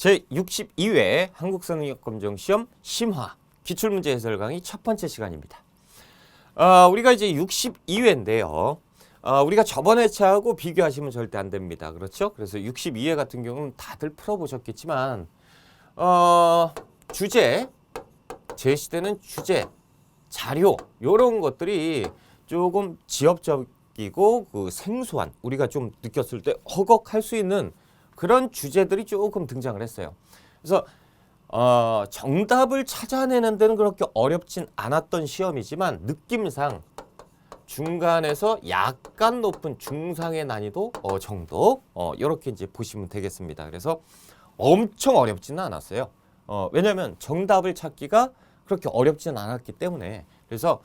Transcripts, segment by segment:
제62회 한국사능력검정시험 심화 기출문제 해설 강의 첫 번째 시간입니다. 우리가 이제 62회인데요. 우리가 저번 회차하고 비교하시면 절대 안 됩니다. 그렇죠? 그래서 62회 같은 경우는 다들 풀어보셨겠지만 주제, 제시되는 주제, 자료 이런 것들이 조금 지엽적이고 생소한, 우리가 좀 느꼈을 때 허걱할 수 있는 그런 주제들이 조금 등장을 했어요. 그래서 정답을 찾아내는 데는 그렇게 어렵진 않았던 시험이지만 느낌상 중간에서 약간 높은 중상의 난이도 정도 이렇게 이제 보시면 되겠습니다. 그래서 엄청 어렵지는 않았어요. 왜냐하면 정답을 찾기가 그렇게 어렵지는 않았기 때문에. 그래서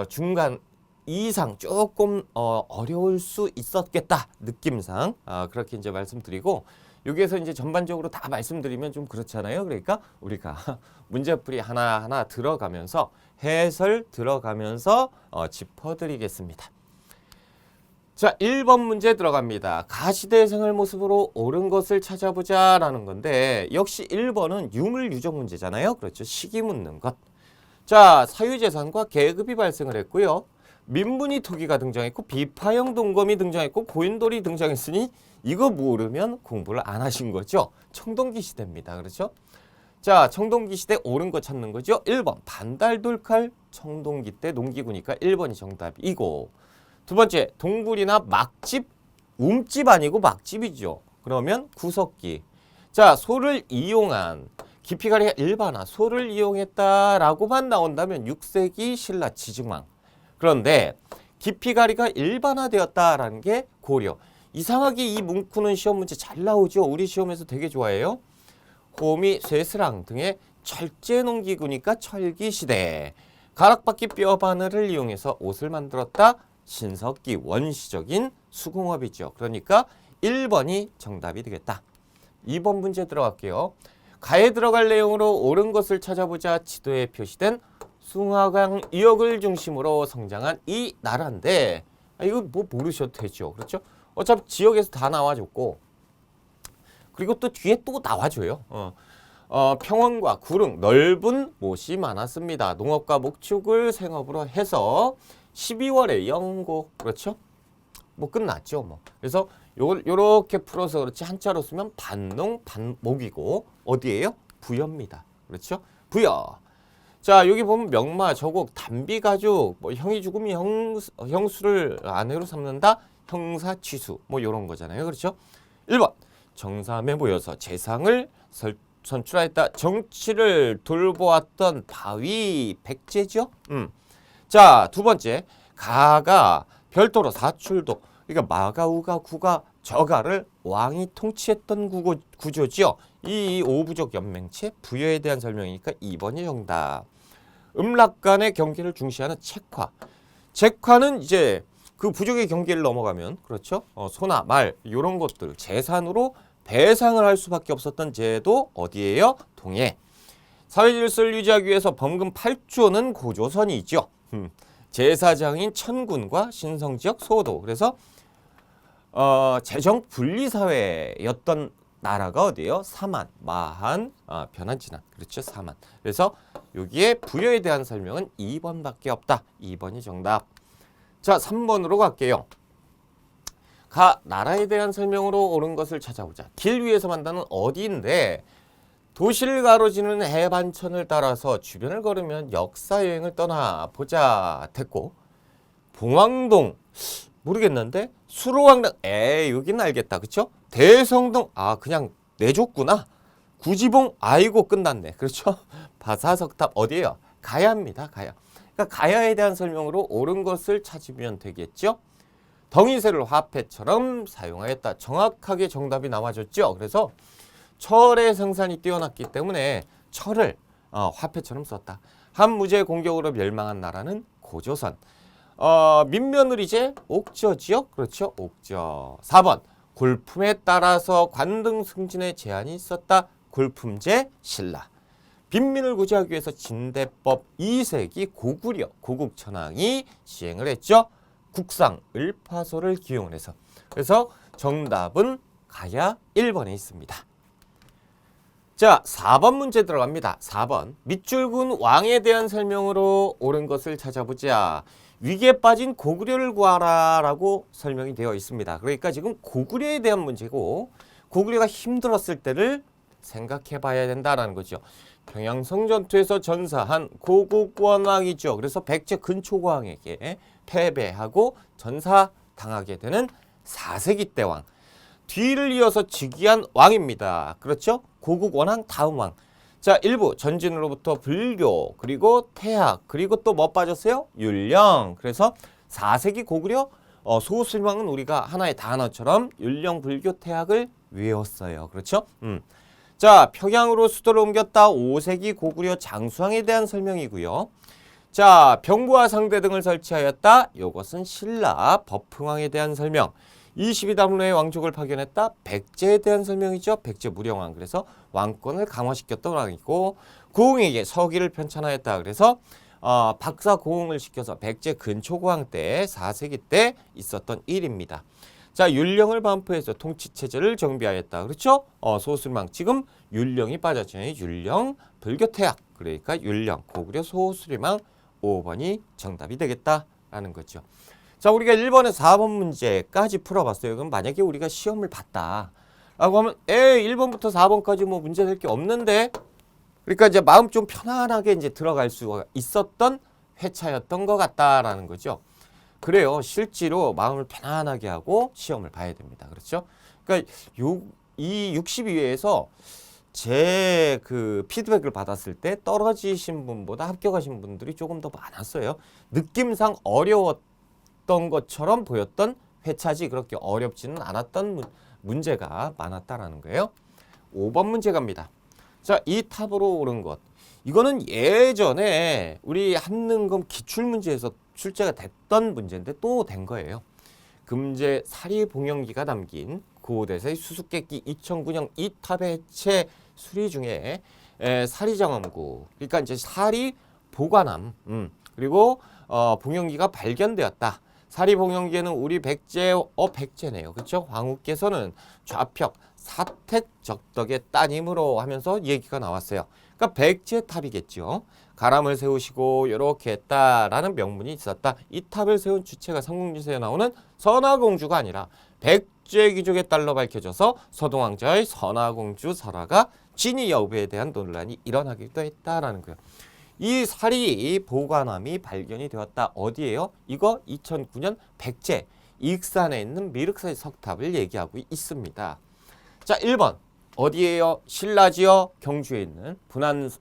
중간 이상 조금 어려울 수 있었겠다 느낌상 그렇게 이제 말씀드리고, 여기에서 이제 전반적으로 다 말씀드리면 좀 그렇잖아요. 그러니까 우리가 문제풀이 하나하나 들어가면서 해설 들어가면서 짚어드리겠습니다. 자, 1번 문제 들어갑니다. 가시대 생활 모습으로 옳은 것을 찾아보자 라는 건데, 역시 1번은 유물 유적 문제잖아요. 그렇죠. 시기 묻는 것. 자, 사유재산과 계급이 발생을 했고요. 민분이 토기가 등장했고 비파형 동검이 등장했고 고인돌이 등장했으니 이거 모르면 공부를 안 하신 거죠. 청동기 시대입니다. 그렇죠? 자, 청동기 시대 옳은 거 찾는 거죠. 1번 반달돌칼 청동기 때 농기구니까 1번이 정답이고, 두 번째 동굴이나 막집, 움집 아니고 막집이죠. 그러면 구석기. 자, 소를 이용한, 깊이가리가 일반화, 소를 이용했다라고만 나온다면 6세기 신라 지증왕. 그런데 깊이가리가 일반화되었다라는 게 고려. 이상하게 이 문구는 시험 문제 잘 나오죠. 우리 시험에서 되게 좋아해요. 호미, 쇠스랑 등의 철제 농기구니까 철기시대. 가락바퀴 뼈 바늘을 이용해서 옷을 만들었다. 신석기, 원시적인 수공업이죠. 그러니까 1번이 정답이 되겠다. 2번 문제 들어갈게요. 가에 들어갈 내용으로 옳은 것을 찾아보자. 지도에 표시된 숭화강 이역을 중심으로 성장한 이 나라인데, 이거 뭐 모르셔도 되죠. 그렇죠? 어차피 지역에서 다 나와줬고, 그리고 또 뒤에 또 나와줘요. 평원과 구릉, 넓은 못이 많았습니다. 농업과 목축을 생업으로 해서 12월에 영고. 그렇죠? 뭐 끝났죠. 뭐. 그래서 요렇게 풀어서 그렇지 한자로 쓰면 반농, 반목이고, 어디예요? 부여입니다. 그렇죠? 부여. 자, 여기 보면 명마, 저곡, 단비가죽, 뭐 형이 죽으면 형수를 아내로 삼는다, 형사 취수, 뭐 이런 거잖아요. 그렇죠? 1번 정삼에 모여서 재상을 선출하였다. 정치를 돌보았던 바위 백제죠. 자, 두 번째 가가 별도로 사출도, 그러니까 마가우가 구가 저가를 왕이 통치했던 구조죠. 이 오부족 연맹체 부여에 대한 설명이니까 2번이 정답. 음락 간의 경계를 중시하는 책화. 책화는 이제 그 부족의 경계를 넘어가면, 그렇죠? 소나 말 이런 것들 재산으로 배상을 할 수밖에 없었던 제도 어디예요? 동해. 사회질서를 유지하기 위해서 범금 8조는 고조선이죠. 제사장인 천군과 신성지역 소도. 그래서 재정 분리 사회였던 나라가 어디예요? 사만, 마한, 변한, 진한. 그렇죠? 사만. 그래서 여기에 부여에 대한 설명은 2번밖에 없다. 2번이 정답. 자, 3번으로 갈게요. 가, 나라에 대한 설명으로 옳은 것을 찾아보자. 길 위에서 만나는 어디인데, 도시를 가로지르는 해반천을 따라서 주변을 걸으면 역사여행을 떠나보자 됐고, 봉황동 모르겠는데, 수로왕릉 여기는 알겠다. 그쵸? 대성동 그냥 내줬구나. 구지봉 아이고 끝났네. 그렇죠? 바사석탑 어디예요? 가야입니다. 가야. 그러니까 가야에 대한 설명으로 옳은 것을 찾으면 되겠죠? 덩이쇠를 화폐처럼 사용하였다. 정확하게 정답이 나와줬죠. 그래서 철의 생산이 뛰어났기 때문에 철을 화폐처럼 썼다. 한무제 공격으로 멸망한 나라는 고조선. 민면을 이제 옥저지요? 그렇죠? 옥저. 4번 골품에 따라서 관등 승진에 제한이 있었다. 골품제 신라. 빈민을 구제하기 위해서 진대법 2세기 고구려 고국천왕이 시행을 했죠. 국상 을파소를 기용을 해서. 그래서 정답은 가야 1번에 있습니다. 자, 4번 문제 들어갑니다. 4번. 밑줄근 왕에 대한 설명으로 옳은 것을 찾아보자. 위기에 빠진 고구려를 구하라 라고 설명이 되어 있습니다. 그러니까 지금 고구려에 대한 문제고 고구려가 힘들었을 때를 생각해 봐야 된다라는 거죠. 평양성 전투에서 전사한 고국원왕이죠. 그래서 백제 근초고왕에게 패배하고 전사당하게 되는 4세기 때 왕. 뒤를 이어서 즉위한 왕입니다. 그렇죠? 고국원왕 다음 왕. 자, 일부 전진으로부터 불교, 그리고 태학, 그리고 또 뭐 빠졌어요? 율령. 그래서 4세기 고구려 소술왕은 우리가 하나의 단어처럼 율령, 불교, 태학을 외웠어요. 그렇죠? 자, 평양으로 수도를 옮겼다. 5세기 고구려 장수왕에 대한 설명이고요. 자, 병부와 상대 등을 설치하였다. 이것은 신라 법흥왕에 대한 설명. 22담로의 왕족을 파견했다. 백제에 대한 설명이죠. 백제 무령왕. 그래서 왕권을 강화시켰던 왕이고 고흥에게 서기를 편찬하였다. 그래서 박사 고흥을 시켜서 백제 근초고왕 때 4세기 때 있었던 일입니다. 자, 율령을 반포해서 통치체제를 정비하였다. 그렇죠? 소술망. 지금 율령이 빠졌죠. 율령, 불교태학. 그러니까 율령, 고구려 소술망 5번이 정답이 되겠다라는 거죠. 자, 우리가 1번에서 4번 문제까지 풀어봤어요. 그럼 만약에 우리가 시험을 봤다 라고 하면 1번부터 4번까지 뭐 문제 될 게 없는데, 그러니까 이제 마음 좀 편안하게 이제 들어갈 수가 있었던 회차였던 것 같다라는 거죠. 그래요. 실제로 마음을 편안하게 하고 시험을 봐야 됩니다. 그렇죠? 그러니까 이 62회에서 제 그 피드백을 받았을 때 떨어지신 분보다 합격하신 분들이 조금 더 많았어요. 느낌상 어려웠던 것처럼 보였던 회차지 그렇게 어렵지는 않았던 문제가 많았다라는 거예요. 5번 문제 갑니다. 자, 이 탑으로 오른 것. 이거는 예전에 우리 한능검 기출문제에서 출제가 됐던 문제인데 또 된 거예요. 금제 사리봉영기가 담긴 고대사의 수수께끼 2009년 이 탑의 해체 수리 중에 사리장엄구, 그러니까 이제 사리 보관함, 그리고 봉영기가 발견되었다. 사리봉영기에는 우리 백제네요. 그렇죠? 황후께서는 좌벽 사택 적덕의 따님으로 하면서 얘기가 나왔어요. 그러니까 백제탑이겠죠. 가람을 세우시고 이렇게 했다라는 명문이 있었다. 이 탑을 세운 주체가 삼국지세에 나오는 선화공주가 아니라 백제 귀족의 딸로 밝혀져서 서동왕자의 선화공주 설화가 진위 여부에 대한 논란이 일어나기도 했다라는 거예요. 이 사리 보관함이 발견이 되었다. 어디예요? 이거 2009년 백제 익산에 있는 미륵사의 석탑을 얘기하고 있습니다. 자, 1번 어디예요? 신라지역 경주에 있는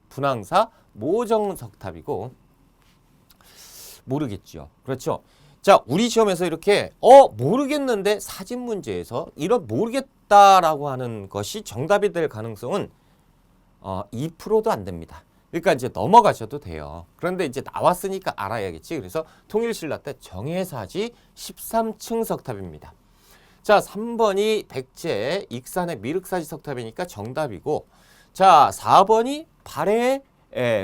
분황사 모정석탑이고, 모르겠죠. 그렇죠? 자, 우리 시험에서 이렇게 모르겠는데 사진 문제에서 이런 모르겠다라고 하는 것이 정답이 될 가능성은 2%도 안 됩니다. 그러니까 이제 넘어가셔도 돼요. 그런데 이제 나왔으니까 알아야겠지. 그래서 통일신라 때 정해사지 13층 석탑입니다. 자, 3번이 백제 익산의 미륵사지 석탑이니까 정답이고, 자, 4번이 발해의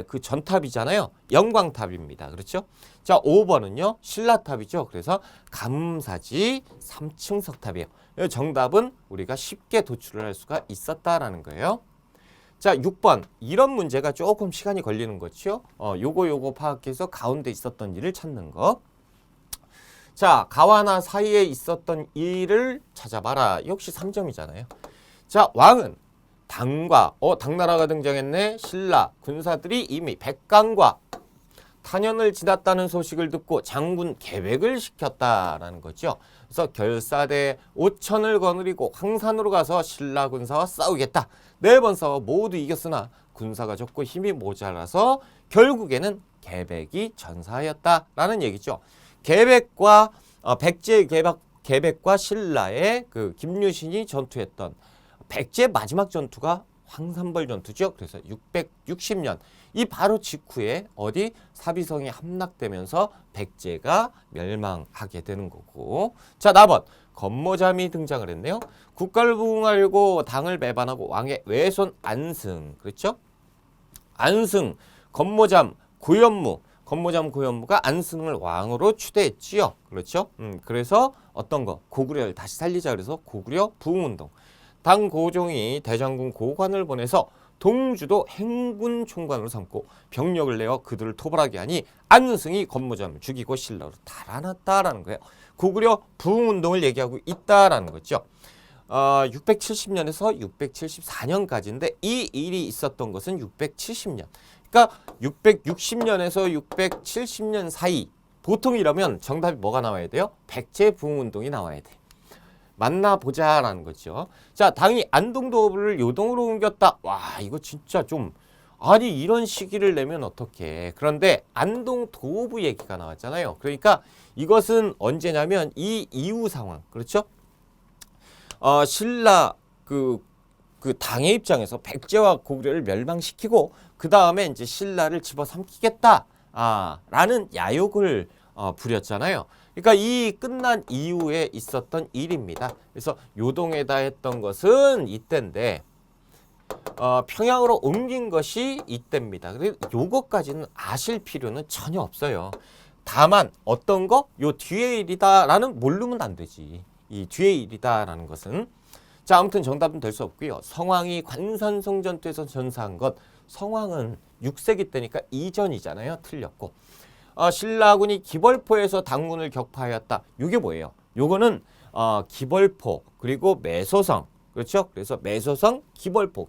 그 전탑이잖아요. 영광탑입니다. 그렇죠? 자, 5번은요 신라탑이죠. 그래서 감사지 3층 석탑이에요. 정답은 우리가 쉽게 도출을 할 수가 있었다라는 거예요. 자, 6번. 이런 문제가 조금 시간이 걸리는 거죠. 요거 파악해서 가운데 있었던 일을 찾는 거. 자, 가와나 사이에 있었던 일을 찾아봐라. 역시 3점이잖아요. 자, 왕은 당과 당나라가 등장했네. 신라 군사들이 이미 백강과 탄현을 지났다는 소식을 듣고 장군 계획을 시켰다라는 거죠. 그래서 결사대 5천을 거느리고 황산으로 가서 신라 군사와 싸우겠다. 4번 싸워 모두 이겼으나 군사가 적고 힘이 모자라서 결국에는 계백이 전사하였다라는 얘기죠. 계백과 백제의 계백과 신라의 그 김유신이 전투했던 백제 마지막 전투가 황산벌 전투죠. 그래서 660년 이 바로 직후에 어디 사비성이 함락되면서 백제가 멸망하게 되는 거고. 자, 4번 건모잠이 등장을 했네요. 국가를 부흥하려고 당을 배반하고 왕의 외손 안승, 그렇죠? 안승, 건모잠, 고현무, 건모잠 고현무가 안승을 왕으로 추대했지요. 그렇죠? 그래서 어떤 거 고구려를 다시 살리자 그래서 고구려 부흥운동. 당 고종이 대장군 고관을 보내서 동주도 행군 총관으로 삼고 병력을 내어 그들을 토벌하게 하니 안승이 권모잠을 죽이고 신라로 달아났다라는 거예요. 고구려 부흥운동을 얘기하고 있다라는 거죠. 670년에서 674년까지인데 이 일이 있었던 것은 670년. 그러니까 660년에서 670년 사이. 보통이라면 정답이 뭐가 나와야 돼요? 백제 부흥운동이 나와야 돼. 만나보자라는 거죠. 자, 당이 안동도읍을 요동으로 옮겼다. 와, 이거 진짜 좀 아니 이런 시기를 내면 어떡해. 그런데 안동도읍 얘기가 나왔잖아요. 그러니까 이것은 언제냐면 이 이후 상황. 그렇죠? 신라 그 당의 입장에서 백제와 고구려를 멸망시키고 그 다음에 이제 신라를 집어삼키겠다. 라는 야욕을 부렸잖아요. 그러니까 이 끝난 이후에 있었던 일입니다. 그래서 요동에다 했던 것은 이때인데 평양으로 옮긴 것이 이때입니다. 그래서 요것까지는 아실 필요는 전혀 없어요. 다만 어떤 거? 요 뒤의 일이다라는 모르면 안 되지. 이 뒤의 일이다라는 것은. 자, 아무튼 정답은 될 수 없고요. 성왕이 관산성 전투에서 전사한 것. 성왕은 6세기 때니까 이전이잖아요. 틀렸고. 신라군이 기벌포에서 당군을 격파하였다. 이게 뭐예요? 요거는 기벌포 그리고 매소성. 그렇죠? 그래서 매소성,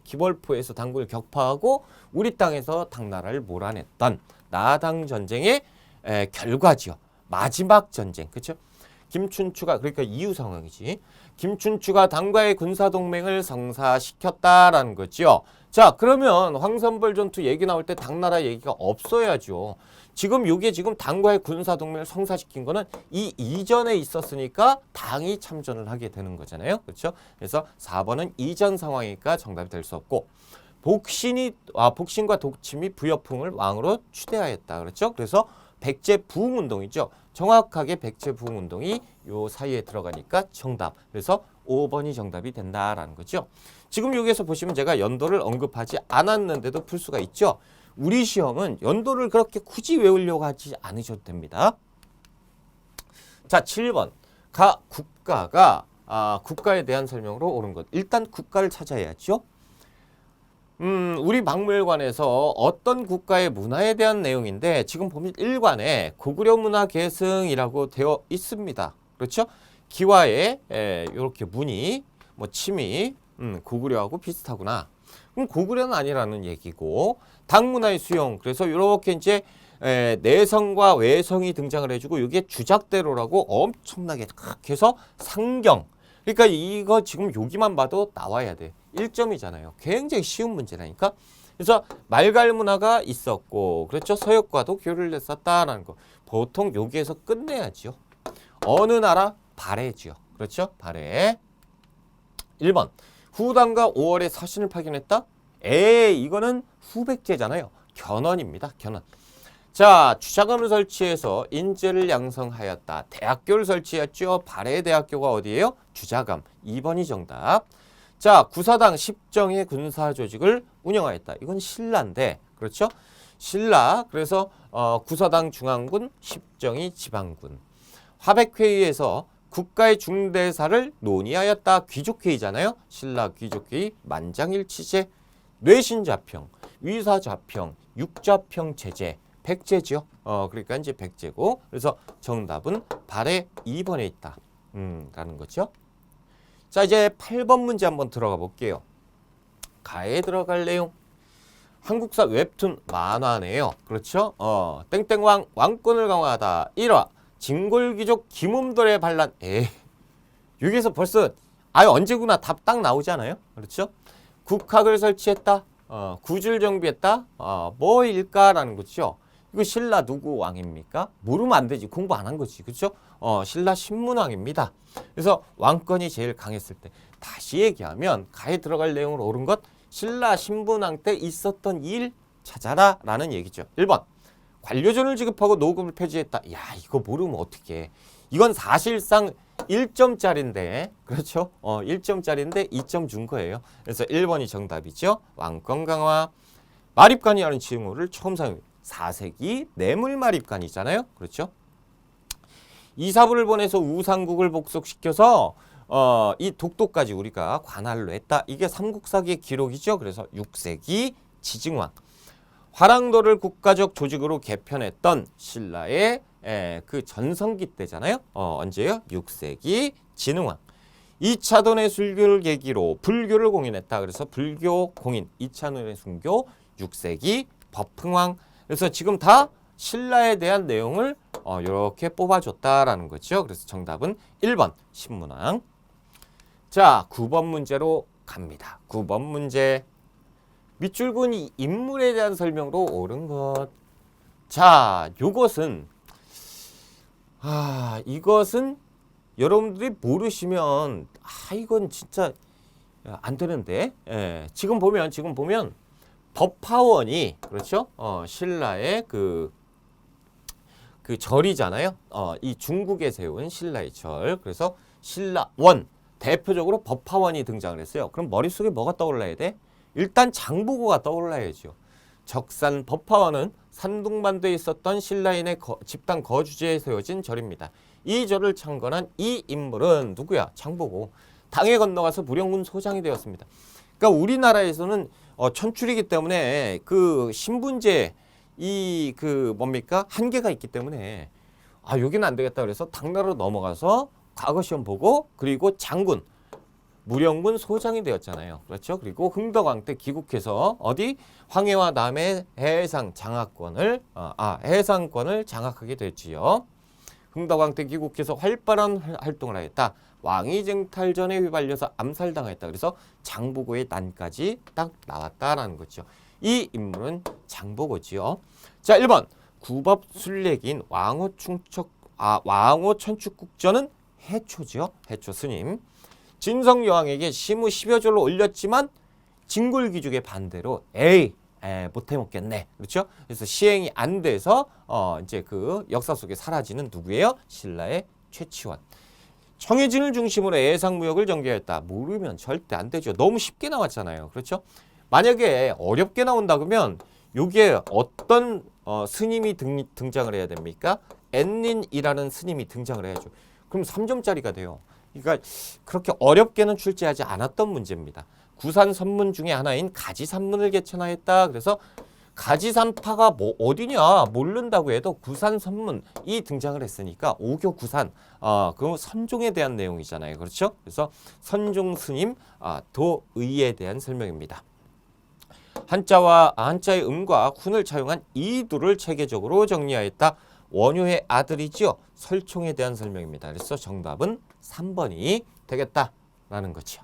기벌포에서 당군을 격파하고 우리 땅에서 당나라를 몰아냈던 나당 전쟁의 결과지요. 마지막 전쟁. 그렇죠? 김춘추가 그러니까 이후 상황이지. 김춘추가 당과의 군사동맹을 성사시켰다라는 거죠. 자, 그러면 황선벌 전투 얘기 나올 때 당나라 얘기가 없어야죠. 지금 이게 지금 당과의 군사동맹을 성사시킨 거는 이 이전에 있었으니까 당이 참전을 하게 되는 거잖아요. 그렇죠? 그래서 4번은 이전 상황이니까 정답이 될 수 없고 복신과 독침이 부여풍을 왕으로 추대하였다. 그렇죠? 그래서 백제 부흥운동이죠. 정확하게 백제 부흥운동이 요 사이에 들어가니까 정답. 그래서 5번이 정답이 된다라는 거죠. 지금 여기에서 보시면 제가 연도를 언급하지 않았는데도 풀 수가 있죠. 우리 시험은 연도를 그렇게 굳이 외우려고 하지 않으셔도 됩니다. 자, 7번. 국가가 국가에 대한 설명으로 옳은 것. 일단 국가를 찾아야죠. 우리 박물관에서 어떤 국가의 문화에 대한 내용인데 지금 보면 1관에 고구려 문화 계승이라고 되어 있습니다. 그렇죠? 기와에 이렇게 무늬, 뭐 침이 고구려하고 비슷하구나. 그럼 고구려는 아니라는 얘기고 당문화의 수용. 그래서 이렇게 이제 내성과 외성이 등장을 해주고 이게 주작대로라고 엄청나게 탁 해서 상경. 그러니까 이거 지금 여기만 봐도 나와야 돼. 1점이잖아요. 굉장히 쉬운 문제라니까. 그래서 말갈 문화가 있었고 그렇죠. 서역과도 교류를 했었다라는 거. 보통 여기에서 끝내야지요. 어느 나라? 발해지요. 그렇죠. 발해. 1번. 후당과 5월에 서신을 파견했다? 이거는 후백제잖아요. 견훤입니다. 견훤. 자, 주자금을 설치해서 인재를 양성하였다. 대학교를 설치했죠. 발해 대학교가 어디예요? 주자감. 2번이 정답. 자, 구사당 10정의 군사조직을 운영하였다. 이건 신라인데, 그렇죠? 신라. 그래서 구사당 중앙군, 10정이 지방군. 화백회의에서 국가의 중대사를 논의하였다. 귀족회의잖아요. 신라 귀족회의, 만장일치제, 뇌신자평, 위사자평, 육자평 제제, 백제죠. 그러니까 이제 백제고. 그래서 정답은 발해 2번에 있다. 라는 거죠. 자, 이제 8번 문제 한번 들어가 볼게요. 가에 들어갈 내용. 한국사 웹툰 만화네요. 그렇죠? 땡땡왕 왕권을 강화하다. 1화 진골귀족 김움돌의 반란. 여기서 벌써 언제구나 답 딱 나오잖아요. 그렇죠? 국학을 설치했다. 구줄 정비했다. 뭐일까라는 거죠. 이거 신라 누구 왕입니까? 모르면 안 되지. 공부 안 한 거지. 그렇죠? 신라 신문왕입니다. 그래서 왕권이 제일 강했을 때. 다시 얘기하면 가에 들어갈 내용으로 옳은 것 신라 신문왕 때 있었던 일 찾아라 라는 얘기죠. 1번. 관료존을 지급하고 노급을 폐지했다. 야, 이거 모르면 어떡해. 이건 사실상 1점짜리인데 그렇죠? 1점짜리인데 2점 준 거예요. 그래서 1번이 정답이죠. 왕권 강화. 마립간이라는 징후를 처음 사용해요. 4세기 뇌물마립간이잖아요. 그렇죠? 이사부를 보내서 우상국을 복속시켜서 이 독도까지 우리가 관할로 했다. 이게 삼국사기의 기록이죠. 그래서 6세기 지증왕. 화랑도를 국가적 조직으로 개편했던 신라의 그 전성기 때잖아요. 언제요? 6세기 진흥왕. 2차 논의 순교를 계기로 불교를 공인했다. 그래서 불교 공인 2차 논의 순교 6세기 법흥왕. 그래서 지금 다 신라에 대한 내용을 이렇게 뽑아줬다라는 거죠. 그래서 정답은 1번 신문왕. 자, 9번 문제로 갑니다. 9번 문제. 밑줄근 이 인물에 대한 설명으로 옳은 것. 자, 요것은 이것은 여러분들이 모르시면 이건 진짜 안 되는데. 지금 보면 법화원이 그렇죠? 신라의 그 절이잖아요. 이 중국에 세운 신라의 절. 그래서 신라원 대표적으로 법화원이 등장을 했어요. 그럼 머릿속에 뭐가 떠올라야 돼? 일단 장보고가 떠올라야죠. 적산 법화원은 산둥반도에 있었던 신라인의 집단 거주지에 세워진 절입니다. 이 절을 창건한 이 인물은 누구야? 장보고. 당에 건너가서 무령군 소장이 되었습니다. 그러니까 우리나라에서는 천출이기 때문에 그 신분제 뭡니까? 한계가 있기 때문에 여기는 안 되겠다 그래서 당나라로 넘어가서 과거 시험 보고 그리고 장군 무령군 소장이 되었잖아요. 그렇죠? 그리고 흥덕왕 때 귀국해서 황해와 남해 해상 장악권을 해상권을 장악하게 됐지요. 흥덕왕 때 귀국해서 활발한 활동을 하였다. 왕위쟁탈전에 휘발려서 암살당했다. 그래서 장보고의 난까지 딱 나왔다라는 거죠. 이 인물은 장보고지요. 자, 1번 구법 순례기인 왕호 천축국전은 해초죠. 해초 스님. 진성여왕에게 시무 10여 절로 올렸지만 진골귀족의 반대로 못해 먹겠네. 그렇죠? 그래서 시행이 안 돼서 이제 그 역사 속에 사라지는 누구예요? 신라의 최치원. 청해진을 중심으로 해상무역을 전개했다. 모르면 절대 안 되죠. 너무 쉽게 나왔잖아요. 그렇죠? 만약에 어렵게 나온다 그러면 요게 어떤 스님이 등장을 해야 됩니까? 앤린이라는 스님이 등장을 해야죠. 그럼 3점짜리가 돼요. 그러니까 그렇게 어렵게는 출제하지 않았던 문제입니다. 구산 선문 중에 하나인 가지산문을 개천하였다. 그래서 가지산파가 뭐 어디냐 모른다고 해도 구산선문이 등장을 했으니까 오교 구산 그 선종에 대한 내용이잖아요. 그렇죠? 그래서 선종 스님 도의에 대한 설명입니다. 한자의 음과 훈을 차용한 이두를 체계적으로 정리하였다. 원효의 아들이지요. 설총에 대한 설명입니다. 그래서 정답은 3번이 되겠다라는 거죠.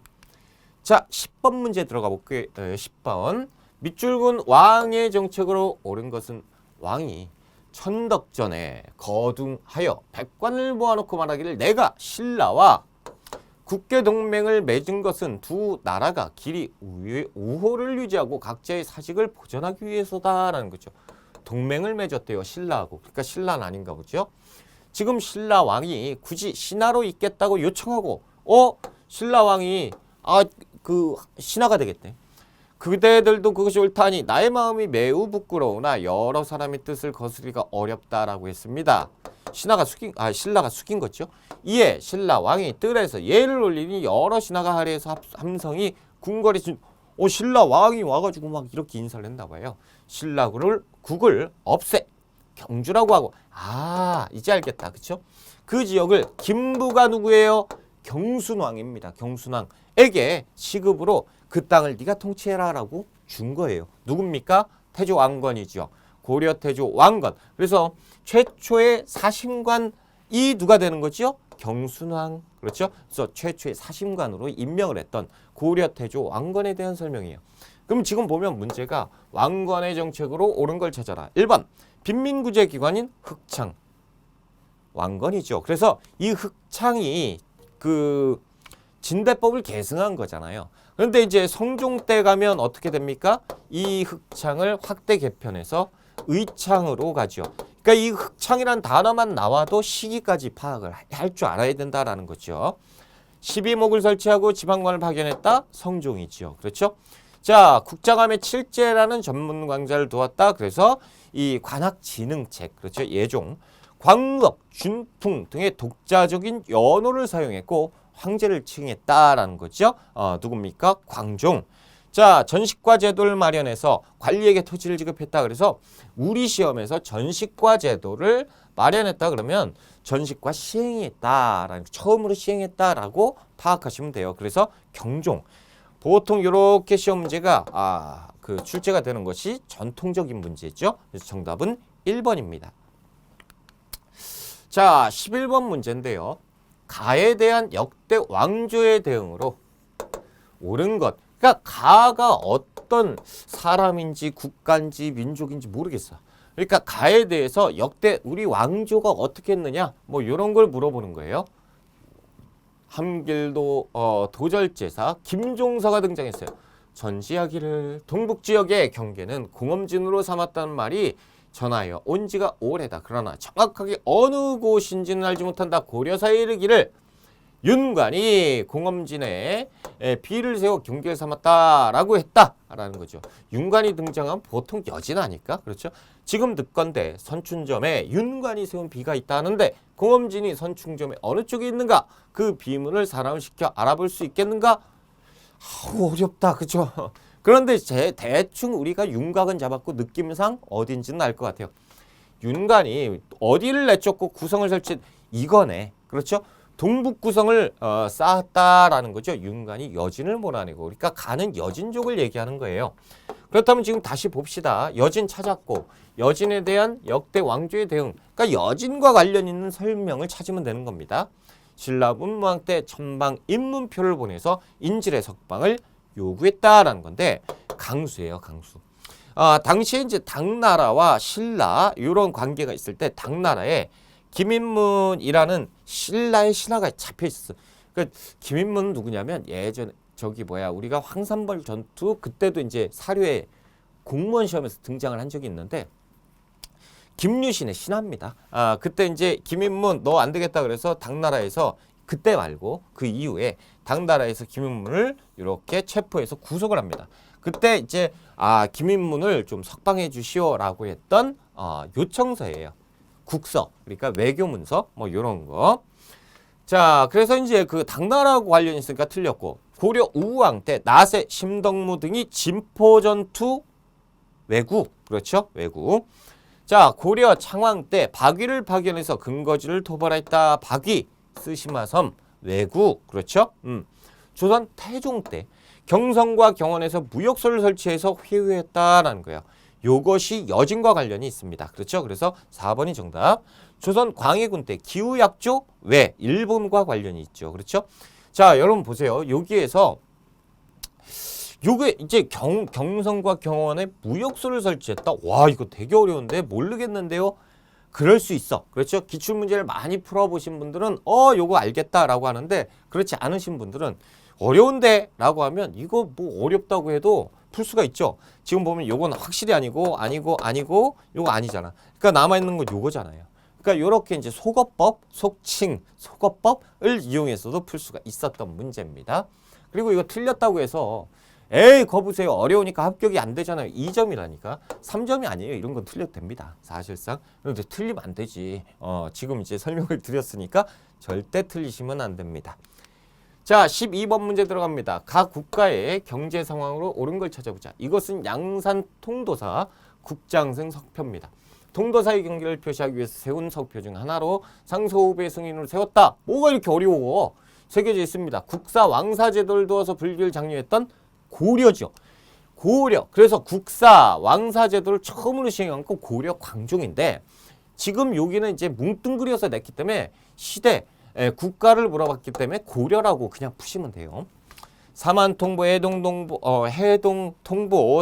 자, 10번 문제 들어가 볼게요. 10번. 밑줄근 왕의 정책으로 옳은 것은 왕이 천덕전에 거둥하여 백관을 모아놓고 말하기를 내가 신라와 국계동맹을 맺은 것은 두 나라가 길이 우호를 유지하고 각자의 사직을 보존하기 위해서다라는 거죠. 동맹을 맺었대요. 신라하고. 그러니까 신라는 아닌가 보죠. 지금 신라 왕이 굳이 신하로 있겠다고 요청하고 신라 왕이 신하가 되겠대. 그대들도 그것이 옳다니 나의 마음이 매우 부끄러우나 여러 사람의 뜻을 거스르기가 어렵다라고 했습니다. 신라가 숙인 거죠. 이에 신라 왕이 뜰에서 예를 올리니 여러 신하가 하리에서 함성이 궁궐이 신라 왕이 와가지고 막 이렇게 인사를 했나 봐요. 신라국을 없애 경주라고 하고 이제 알겠다. 그쵸? 그 지역을 김부가 누구예요? 경순왕입니다. 경순왕에게 시급으로 그 땅을 네가 통치해라 라고 준 거예요. 누굽니까? 태조 왕건이죠. 고려 태조 왕건. 그래서 최초의 사심관이 누가 되는 거죠? 경순왕. 그렇죠? 그래서 최초의 사심관으로 임명을 했던 고려 태조 왕건에 대한 설명이에요. 그럼 지금 보면 문제가 왕건의 정책으로 옳은 걸 찾아라. 1번 빈민구제 기관인 흑창. 왕건이죠. 그래서 이 흑창이 진대법을 계승한 거잖아요. 그런데 이제 성종 때 가면 어떻게 됩니까? 이 흑창을 확대 개편해서 의창으로 가죠. 그러니까 이 흑창이란 단어만 나와도 시기까지 파악을 할 줄 알아야 된다라는 거죠. 12목을 설치하고 지방관을 파견했다? 성종이지요. 그렇죠? 자, 국자감의 칠제라는 전문 강좌를 두었다. 그래서 이 관학진흥책, 그렇죠? 예종, 광업, 준풍 등의 독자적인 연호를 사용했고 황제를 칭했다라는 거죠. 누굽니까? 광종. 자, 전식과 제도를 마련해서 관리에게 토지를 지급했다. 그래서 우리 시험에서 전식과 제도를 마련했다 그러면 전식과 시행했다라는 처음으로 시행했다라고 파악하시면 돼요. 그래서 경종. 보통 이렇게 시험 문제가 그 출제가 되는 것이 전통적인 문제죠. 그래서 정답은 1번입니다. 자, 11번 문제인데요. 가에 대한 역대 왕조의 대응으로 옳은 것. 그러니까 가가 어떤 사람인지 국가인지 민족인지 모르겠어. 그러니까 가에 대해서 역대 우리 왕조가 어떻게 했느냐 뭐 이런 걸 물어보는 거예요. 함길도 도절제사 김종서가 등장했어요. 전지하기를 동북지역의 경계는 공엄진으로 삼았다는 말이 전하여 온 지가 오래다. 그러나 정확하게 어느 곳인지는 알지 못한다. 고려사에 이르기를 윤관이 공엄진에 비를 세워 경계를 삼았다라고 했다라는 거죠. 윤관이 등장하면 보통 여진 아닐까? 그렇죠? 지금 듣건대 선춘점에 윤관이 세운 비가 있다 하는데 공엄진이 선춘점에 어느 쪽에 있는가? 그 비문을 사람을 시켜 알아볼 수 있겠는가? 어렵다. 그죠? 그런데 대충 우리가 윤곽은 잡았고 느낌상 어딘지는 알 것 같아요. 윤관이 어디를 내쫓고 구성을 설치 이거네. 그렇죠? 동북 구성을 쌓았다라는 거죠. 윤관이 여진을 몰아내고 그러니까 가는 여진족을 얘기하는 거예요. 그렇다면 지금 다시 봅시다. 여진 찾았고 여진에 대한 역대 왕조의 대응 그러니까 여진과 관련 있는 설명을 찾으면 되는 겁니다. 신라분무왕 때 천방 입문표를 보내서 인질의 석방을 요구했다라는 건데 강수예요. 강수. 당시에 이제 당나라와 신라 이런 관계가 있을 때 당나라에 김인문이라는 신라의 신하가 잡혀 있었어. 그러니까 김인문은 누구냐면 예전에 우리가 황산벌 전투 그때도 이제 사료에 공무원 시험에서 등장을 한 적이 있는데 김유신의 신하입니다. 그때 이제 김인문 너 안 되겠다 그래서 당나라에서 그때 말고 그 이후에 당나라에서 김인문을 이렇게 체포해서 구속을 합니다. 그때 이제 김인문을 좀 석방해 주시오라고 했던 요청서예요. 국서, 그러니까 외교문서 뭐 이런 거. 자, 그래서 이제 그 당나라하고 관련이 있으니까 틀렸고 고려 우왕 때 나세, 심덕무 등이 진포전투 왜구, 그렇죠? 왜구. 자, 고려 창왕 때 박위를 파견해서 근거지를 토벌했다. 박위, 쓰시마섬, 왜구, 그렇죠? 조선 태종 때 경성과 경원에서 무역소를 설치해서 회유했다라는 거예요. 요것이 여진과 관련이 있습니다. 그렇죠? 그래서 4번이 정답. 조선 광해군 때 기후약조 왜 일본과 관련이 있죠. 그렇죠? 자, 여러분 보세요. 여기에서 요게 이제 경성과 경원에 무역소를 설치했다. 와, 이거 되게 어려운데 모르겠는데요. 그럴 수 있어. 그렇죠? 기출문제를 많이 풀어보신 분들은 요거 알겠다라고 하는데 그렇지 않으신 분들은 어려운데 라고 하면 이거 뭐 어렵다고 해도 풀 수가 있죠. 지금 보면 요건 확실히 아니고 요거 아니잖아. 그러니까 남아있는 건 요거잖아요. 그러니까 요렇게 이제 속어법, 속칭, 속어법을 이용해서도 풀 수가 있었던 문제입니다. 그리고 이거 틀렸다고 해서 에이 거보세요 어려우니까 합격이 안 되잖아요. 2점이라니까 3점이 아니에요. 이런 건 틀려도 됩니다. 사실상. 그런데 틀리면 안 되지. 지금 이제 설명을 드렸으니까 절대 틀리시면 안 됩니다. 자, 12번 문제 들어갑니다. 각 국가의 경제 상황으로 옳은 걸 찾아보자. 이것은 양산 통도사 국장승 석표입니다. 통도사의 경기를 표시하기 위해서 세운 석표 중 하나로 상소후배 승인으로 세웠다. 뭐가 이렇게 어려워? 새겨져 있습니다. 국사 왕사 제도를 두어서 불교를 장려했던 고려죠. 고려. 그래서 국사 왕사 제도를 처음으로 시행한 건 고려 광종인데 지금 여기는 이제 뭉뚱그려서 냈기 때문에 시대 국가를 물어봤기 때문에 고려라고 그냥 푸시면 돼요. 사만통보, 해동통보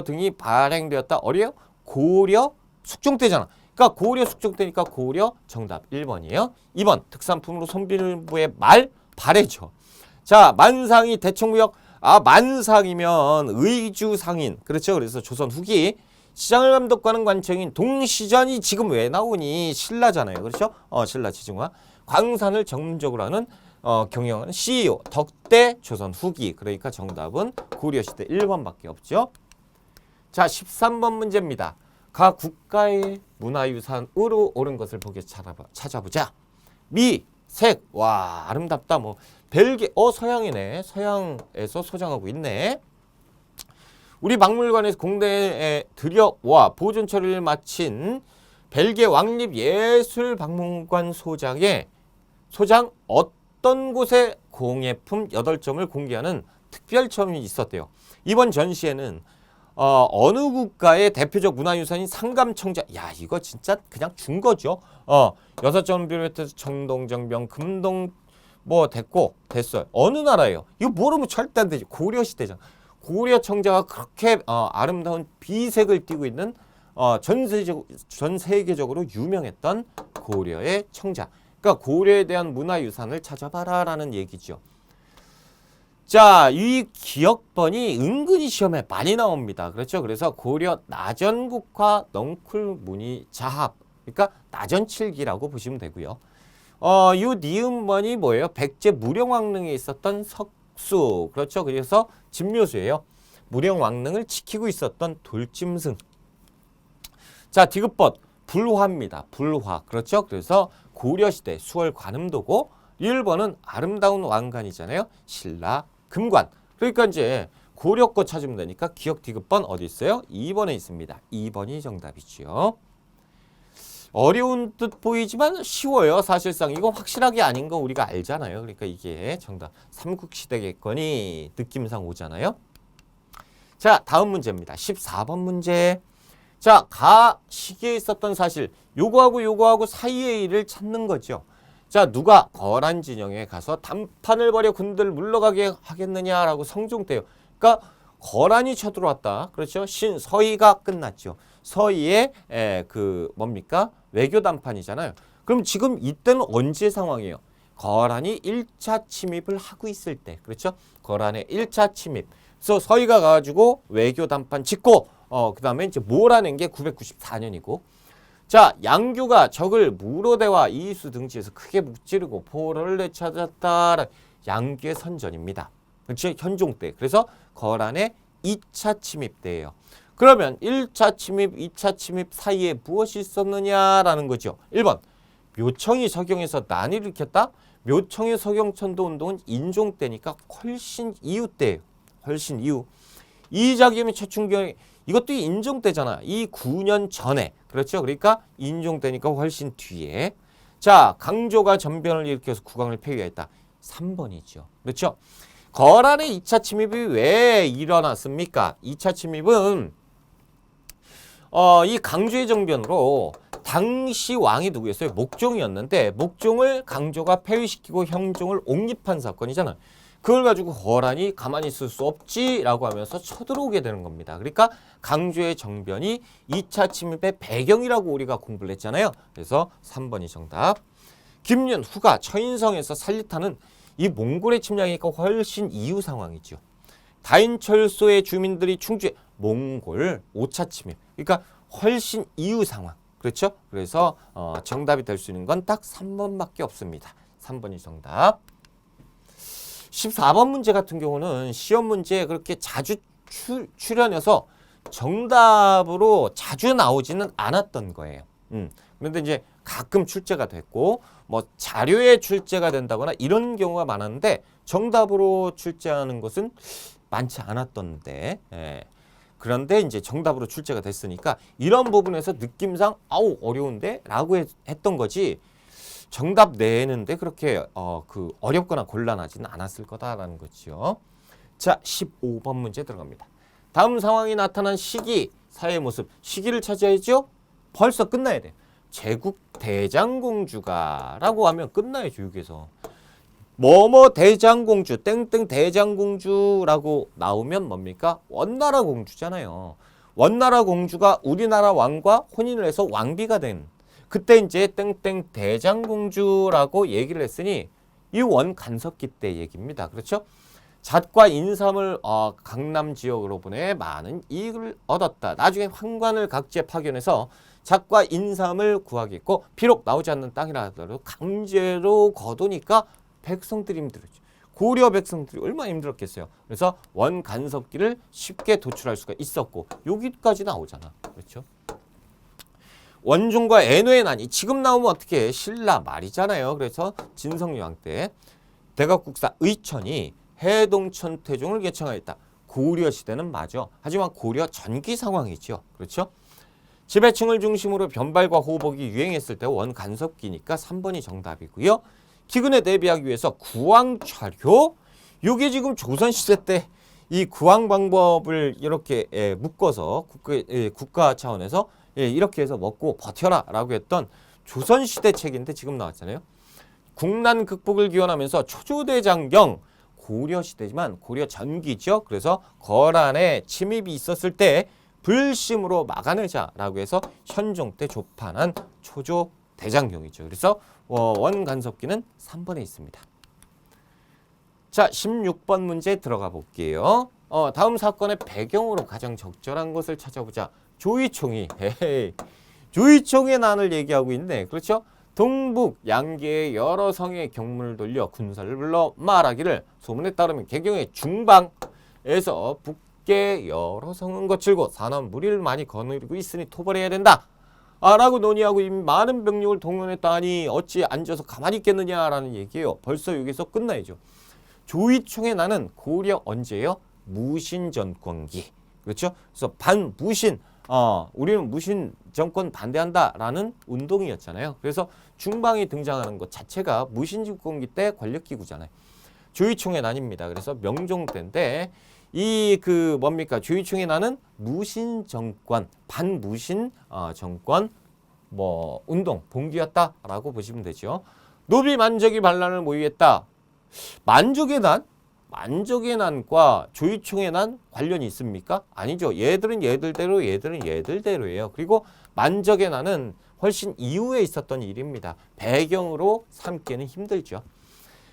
등이 발행되었다. 어려요? 고려 숙종 때잖아. 그러니까 고려 숙종 때니까 고려 정답 1번이에요. 2번 특산품으로 손빌부의 말 발해죠. 자, 만상이 대청무역. 만상이면 의주상인. 그렇죠. 그래서 조선 후기 시장을 감독하는 관청인 동시전이 지금 왜 나오니? 신라잖아요. 그렇죠? 신라 지중화. 광산을 전문적으로 하는 경영하는 CEO 덕대 조선 후기. 그러니까 정답은 고려시대 1번밖에 없죠. 자, 13번 문제입니다. 각 국가의 문화유산으로 옳은 것을 보게 찾아보자. 미, 색, 와 아름답다. 뭐 벨기에, 서양이네. 서양에서 소장하고 있네. 우리 박물관에서 공대에 들여와 보존 처리를 마친 벨기에 왕립예술박물관 소장 어떤 곳에 공예품 8점을 공개하는 특별 체험이 있었대요. 이번 전시회는 어느 국가의 대표적 문화유산인 상감청자, 야 이거 진짜 그냥 준 거죠. 6점 비롯해서 청동정병, 금동 뭐 됐어요. 어느 나라예요? 이거 모르면 절대 안 되지. 고려시대잖아. 고려 청자가 그렇게 아름다운 비색을 띠고 있는 전 세계적으로 유명했던 고려의 청자. 그러니까 고려에 대한 문화유산을 찾아봐라라는 얘기죠. 자, 이 기억번이 은근히 시험에 많이 나옵니다. 그렇죠? 그래서 고려 나전국화 넝쿨 무늬 자합, 그러니까 나전칠기라고 보시면 되고요. 이 니은번이 뭐예요? 백제 무령왕릉에 있었던 석수, 그렇죠? 그래서 진묘수예요. 무령왕릉을 지키고 있었던 돌짐승. 자, 디귿번 불화입니다. 불화, 그렇죠? 그래서 고려시대 수월 관음도고, 리을번은 아름다운 왕관이잖아요. 신라 금관. 그러니까 이제 고려 거 찾으면 되니까 기억 디귿번 어디 있어요? 2번에 있습니다. 2번이 정답이죠. 어려운 듯 보이지만 쉬워요. 사실상 이건 확실하게 아닌 거 우리가 알잖아요. 그러니까 이게 정답 삼국시대겠거니 느낌상 오잖아요. 자, 다음 문제입니다. 14번 문제. 자, 가 시기에 있었던 사실 요거하고 사이의 일을 찾는 거죠. 자, 누가 거란 진영에 가서 단판을 벌여 군대를 물러가게 하겠느냐라고 성종때요. 그러니까 거란이 쳐들어왔다. 그렇죠? 서희가 끝났죠. 서희의 뭡니까? 외교 단판이잖아요. 그럼 지금 이때는 언제 상황이에요? 거란이 1차 침입을 하고 있을 때. 그렇죠? 거란의 1차 침입. 그래서 서희가 가가지고 외교 단판 짓고 그 다음에 이제 몰아낸 게 994년이고, 자, 양규가 적을 무로대와 이수 등지에서 크게 무찌르고 포로를 내찾았다. 양규의 선전입니다. 그렇지? 현종 때. 그래서 거란의 2차 침입 때예요. 그러면 1차 침입, 2차 침입 사이에 무엇이 있었느냐라는 거죠. 1번 묘청이 서경에서 난을 일으켰다. 묘청의 서경천도 운동은 인종 때니까 훨씬 이후 때예요. 훨씬 이후. 이자겸의 최충경이 이것도 인종 때잖아. 이 9년 전에. 그렇죠? 그러니까 인종 때니까 훨씬 뒤에. 자, 강조가 전변을 일으켜서 국왕을 폐위했다. 3번이죠. 그렇죠? 거란의 2차 침입이 왜 일어났습니까? 2차 침입은 이 강조의 정변으로 당시 왕이 누구였어요? 목종이었는데 목종을 강조가 폐위시키고 형종을 옹립한 사건이잖아요. 그걸 가지고 거란이 가만히 있을 수 없지라고 하면서 쳐들어오게 되는 겁니다. 그러니까 강조의 정변이 2차 침입의 배경이라고 우리가 공부를 했잖아요. 그래서 3번이 정답. 김윤 후가 처인성에서 살리타는 이 몽골의 침략이니까 훨씬 이후 상황이죠. 다인철소의 주민들이 충주에 몽골 5차 침입. 그러니까 훨씬 이후 상황. 그렇죠? 그래서 정답이 될 수 있는 건 딱 3번밖에 없습니다. 3번이 정답. 14번 문제 같은 경우는 시험 문제에 그렇게 자주 출연해서 정답으로 자주 나오지는 않았던 거예요. 그런데 이제 가끔 출제가 됐고 뭐 자료에 출제가 된다거나 이런 경우가 많았는데 정답으로 출제하는 것은 많지 않았던데, 그런데 이제 정답으로 출제가 됐으니까 이런 부분에서 느낌상 아우 어려운데 라고 했던 거지, 정답 내는데 그렇게 어렵거나 곤란하지는 않았을 거다라는 거죠. 자, 15번 문제 들어갑니다. 다음 상황이 나타난 시기, 사회의 모습, 시기를 찾아야죠. 벌써 끝나야 돼요. 제국 대장공주가 라고 하면 끝나야죠. 여기서 뭐뭐 대장공주, 땡땡 대장공주라고 나오면 뭡니까? 원나라 공주잖아요. 원나라 공주가 우리나라 왕과 혼인을 해서 왕비가 된, 그때 이제 땡땡 대장공주라고 얘기를 했으니 이 원간섭기 때 얘기입니다. 그렇죠? 잣과 인삼을 강남 지역으로 보내 많은 이익을 얻었다. 나중에 황관을 각지에 파견해서 잣과 인삼을 구하겠고, 비록 나오지 않는 땅이라 하더라도 강제로 거두니까 백성들이 힘들었죠. 고려 백성들이 얼마나 힘들었겠어요. 그래서 원간섭기를 쉽게 도출할 수가 있었고, 여기까지 나오잖아. 그렇죠? 원종과 애노의 난이 지금 나오면 어떻게 해? 신라 말이잖아요. 그래서 진성여왕 때 대각국사 의천이 해동천 태종을 개청하였다. 고려 시대는 맞아. 하지만 고려 전기 상황이죠. 그렇죠? 지배층을 중심으로 변발과 호복이 유행했을 때 원간섭기니까 3번이 정답이고요. 기근에 대비하기 위해서 구황차료, 이게 지금 조선시대 때 이 구황 방법을 이렇게 묶어서 국가 차원에서 이렇게 해서 먹고 버텨라 라고 했던 조선시대 책인데 지금 나왔잖아요. 국난 극복을 기원하면서 초조대장경, 고려시대지만 고려 전기죠. 그래서 거란에 침입이 있었을 때 불심으로 막아내자라고 해서 현종 때 조판한 초조대장경이죠. 그래서 원간섭기는 3번에 있습니다. 자, 16번 문제 들어가 볼게요. 다음 사건의 배경으로 가장 적절한 것을 찾아보자. 조이총이 조이총의 난을 얘기하고 있네. 그렇죠? 동북 양계의 여러 성의 경문을 돌려 군사를 불러 말하기를 소문에 따르면 개경의 중방에서 북계 여러 성은 거칠고 산업 무리를 많이 거느리고 있으니 토벌해야 된다. 라고 논의하고 이 많은 병력을 동원했다니 어찌 앉아서 가만히 있겠느냐라는 얘기예요. 벌써 여기서 끝나야죠. 조이총의 난은 고려 언제예요? 무신 정권기. 그렇죠? 그래서 반무신, 우리는 무신 정권 반대한다라는 운동이었잖아요. 그래서 중방이 등장하는 것 자체가 무신 정권기 때 권력기구잖아요. 조이총의 난입니다. 그래서 명종 때인데 이 뭡니까? 조이총의 난은 무신 정권, 반무신 정권 운동 봉기였다라고 보시면 되죠. 노비 만적이 반란을 모의했다. 만적의 난과 조이총의 난 관련이 있습니까? 아니죠. 얘들은 얘들대로, 얘들은 얘들대로예요. 그리고 만적의 난은 훨씬 이후에 있었던 일입니다. 배경으로 삼기는 힘들죠.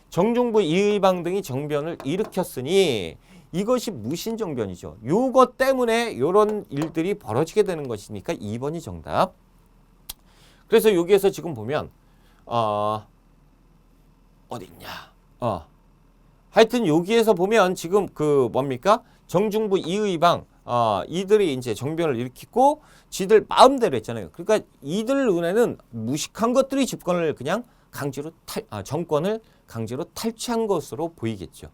정중부 이의방 등이 정변을 일으켰으니 이것이 무신정변이죠. 요것 때문에 이런 일들이 벌어지게 되는 것이니까 2번이 정답. 그래서 여기에서 지금 보면 어딨냐? 하여튼 여기에서 보면 지금 뭡니까? 정중부 이의방 이들이 이제 정변을 일으키고 지들 마음대로 했잖아요. 그러니까 이들 눈에는 무식한 것들이 집권을 그냥 강제로 정권을 강제로 탈취한 것으로 보이겠죠.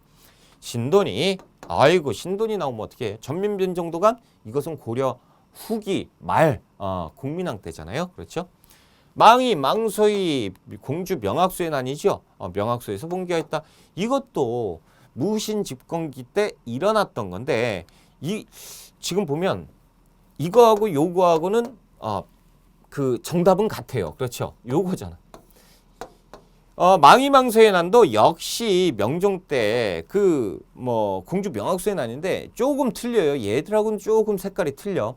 신돈이 신돈이 나오면 어떻게 해? 전민변정도가 이것은 고려 후기 말 국민왕 때잖아요. 그렇죠? 망이 망소의 공주 명학수의 난이죠. 명학수에서 봉기하였다. 이것도 무신 집권기 때 일어났던 건데 지금 보면 이거하고 요거하고는 정답은 같아요. 그렇죠? 요거잖아. 망이 망소의 난도 역시 명종 때 공주 명학수의 난인데 조금 틀려요. 얘들하고는 조금 색깔이 틀려.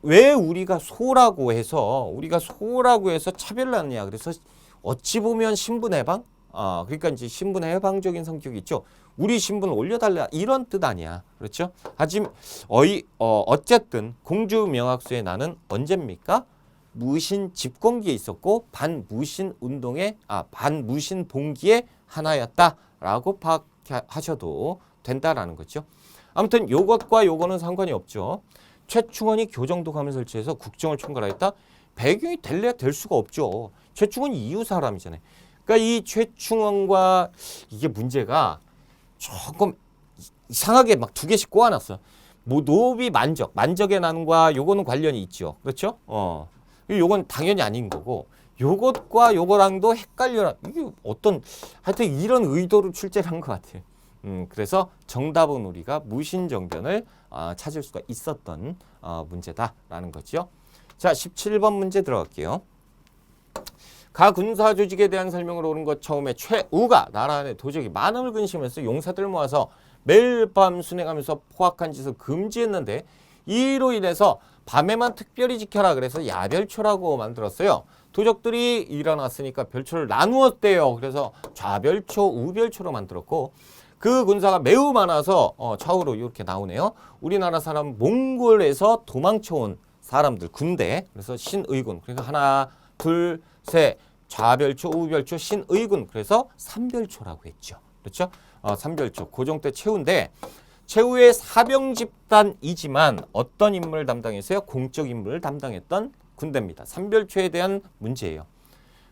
왜 우리가 소라고 해서 차별을 하느냐. 그래서 어찌 보면 신분해방? 그러니까 이제 신분해방적인 성격이 있죠. 우리 신분을 올려달라. 이런 뜻 아니야. 그렇죠? 하지만, 어쨌든, 공주 명학수의 난은 언제입니까? 무신 집권기에 있었고, 반무신 운동의, 반무신 봉기의 하나였다라고 파악하셔도 된다라는 거죠. 아무튼 요것과 요거는 상관이 없죠. 최충원이 교정독함을 설치해서 국정을 총괄하였다. 배경이 될 수가 없죠. 최충원이 이웃 사람이잖아요. 그러니까 이 최충원과 이게 문제가 조금 이상하게 막 두 개씩 꼬아놨어. 노비 만적의 난과 요거는 관련이 있죠. 그렇죠? 요건 당연히 아닌 거고 요것과 요거랑도 헷갈려라. 이게 하여튼 이런 의도로 출제를 한 것 같아요. 그래서 정답은 우리가 무신정변을 찾을 수가 있었던 문제다라는 거죠. 자, 17번 문제 들어갈게요. 가 군사 조직에 대한 설명을 옳은 것 처음에 최우가 나라 안에 도적이 만함을 근심해서 용사들을 모아서 매일 밤 순행하면서 포악한 짓을 금지했는데 이로 인해서 밤에만 특별히 지켜라 그래서 야별초라고 만들었어요. 도적들이 일어났으니까 별초를 나누었대요. 그래서 좌별초, 우별초로 만들었고 그 군사가 매우 많아서 좌우로 이렇게 나오네요. 우리나라 사람 몽골에서 도망쳐온 사람들 군대. 그래서 신의군. 그러니까 하나, 둘, 셋. 좌별초, 우별초, 신의군. 그래서 삼별초라고 했죠. 그렇죠? 삼별초. 고종 때 최후인데 최후의 사병 집단이지만 어떤 임무를 담당했어요? 공적 임무를 담당했던 군대입니다. 삼별초에 대한 문제예요.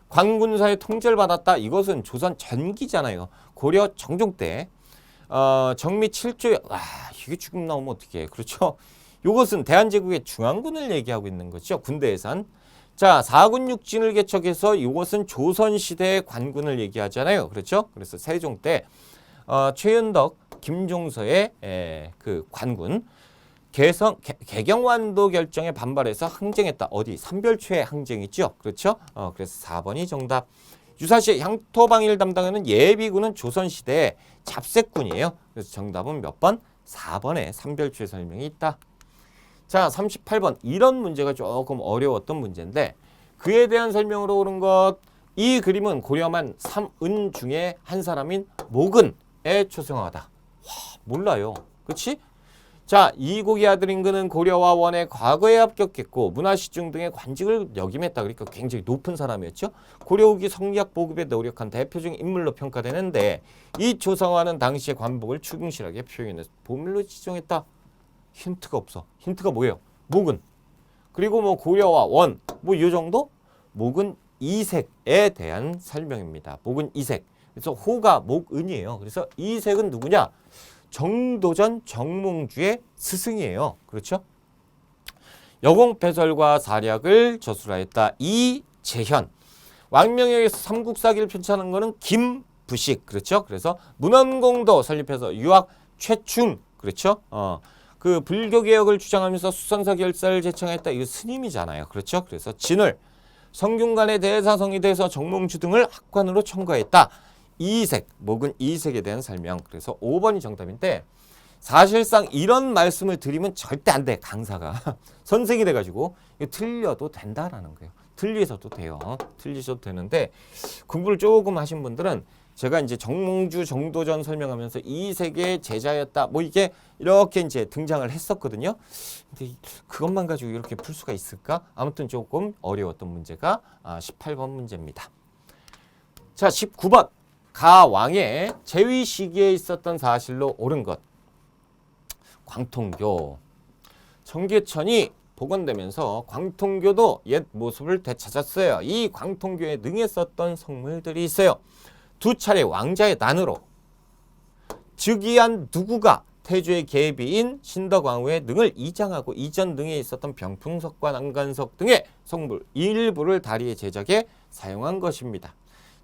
관군사의 통제를 받았다. 이것은 조선 전기잖아요. 고려 정종 때 정미 7조에 이게 지금 나오면 어떡해. 그렇죠? 이것은 대한제국의 중앙군을 얘기하고 있는 거죠. 군대 예산. 자, 4군 6진을 개척해서 이것은 조선시대의 관군을 얘기하잖아요. 그렇죠? 그래서 세종 때 최윤덕, 김종서의 그 관군 개경완도 결정에 반발해서 항쟁했다. 어디? 삼별초의 항쟁이죠. 그렇죠? 그래서 4번이 정답. 유사시에 향토방위를 담당하는 예비군은 조선시대의 잡색군이에요. 그래서 정답은 몇 번? 4번에 삼별초의 설명이 있다. 자, 38번. 이런 문제가 조금 어려웠던 문제인데 그에 대한 설명으로 오른 것. 이 그림은 고려만 3은 중에 한 사람인 모근에 초성화하다. 와, 몰라요. 그렇지? 자, 이국의 아들인 그는 고려와 원에 과거에 합격했고 문화시중 등의 관직을 역임했다. 그러니까 굉장히 높은 사람이었죠. 고려 후기 성리학 보급에 노력한 대표적인 인물로 평가되는데 이 초성화는 당시의 관복을 충실하게 표현해서 보물로 지정했다. 힌트가 없어. 힌트가 뭐예요? 목은. 그리고 뭐 고려와 원. 뭐 이 정도? 목은 이색에 대한 설명입니다. 목은 이색. 그래서 호가 목은이에요. 그래서 이색은 누구냐? 정도전 정몽주의 스승이에요. 그렇죠? 여공패설과 사략을 저술하였다. 이재현. 왕명에게서 삼국사기를 편찬한 거는 김부식. 그렇죠? 그래서 문헌공도 설립해서 유학 최충. 그렇죠? 그 불교개혁을 주장하면서 수선사 결사를 제청했다. 이거 스님이잖아요. 그렇죠? 그래서 진을 성균관의 대사성이 돼서 정몽주 등을 학관으로 청구했다. 이색, 목은 이색에 대한 설명. 그래서 5번이 정답인데 사실상 이런 말씀을 드리면 절대 안 돼. 강사가. 선생이 돼가지고 이거 틀려도 된다라는 거예요. 틀리셔도 돼요. 틀리셔도 되는데 공부를 조금 하신 분들은 제가 이제 정몽주 정도전 설명하면서 이색의 제자였다. 뭐 이게 이렇게 이제 등장을 했었거든요. 근데 그것만 가지고 이렇게 풀 수가 있을까? 아무튼 조금 어려웠던 문제가 18번 문제입니다. 자, 19번. 가왕의 재위 시기에 있었던 사실로 옳은 것. 광통교. 청계천이 복원되면서 광통교도 옛 모습을 되찾았어요. 이 광통교에 능했었던 성물들이 있어요. 두 차례 왕자의 난으로 즉위한 누구가 태조의 계비인 신덕왕후의 능을 이장하고 이전 등에 있었던 병풍석과 난간석 등의 성물 일부를 다리의 제작에 사용한 것입니다.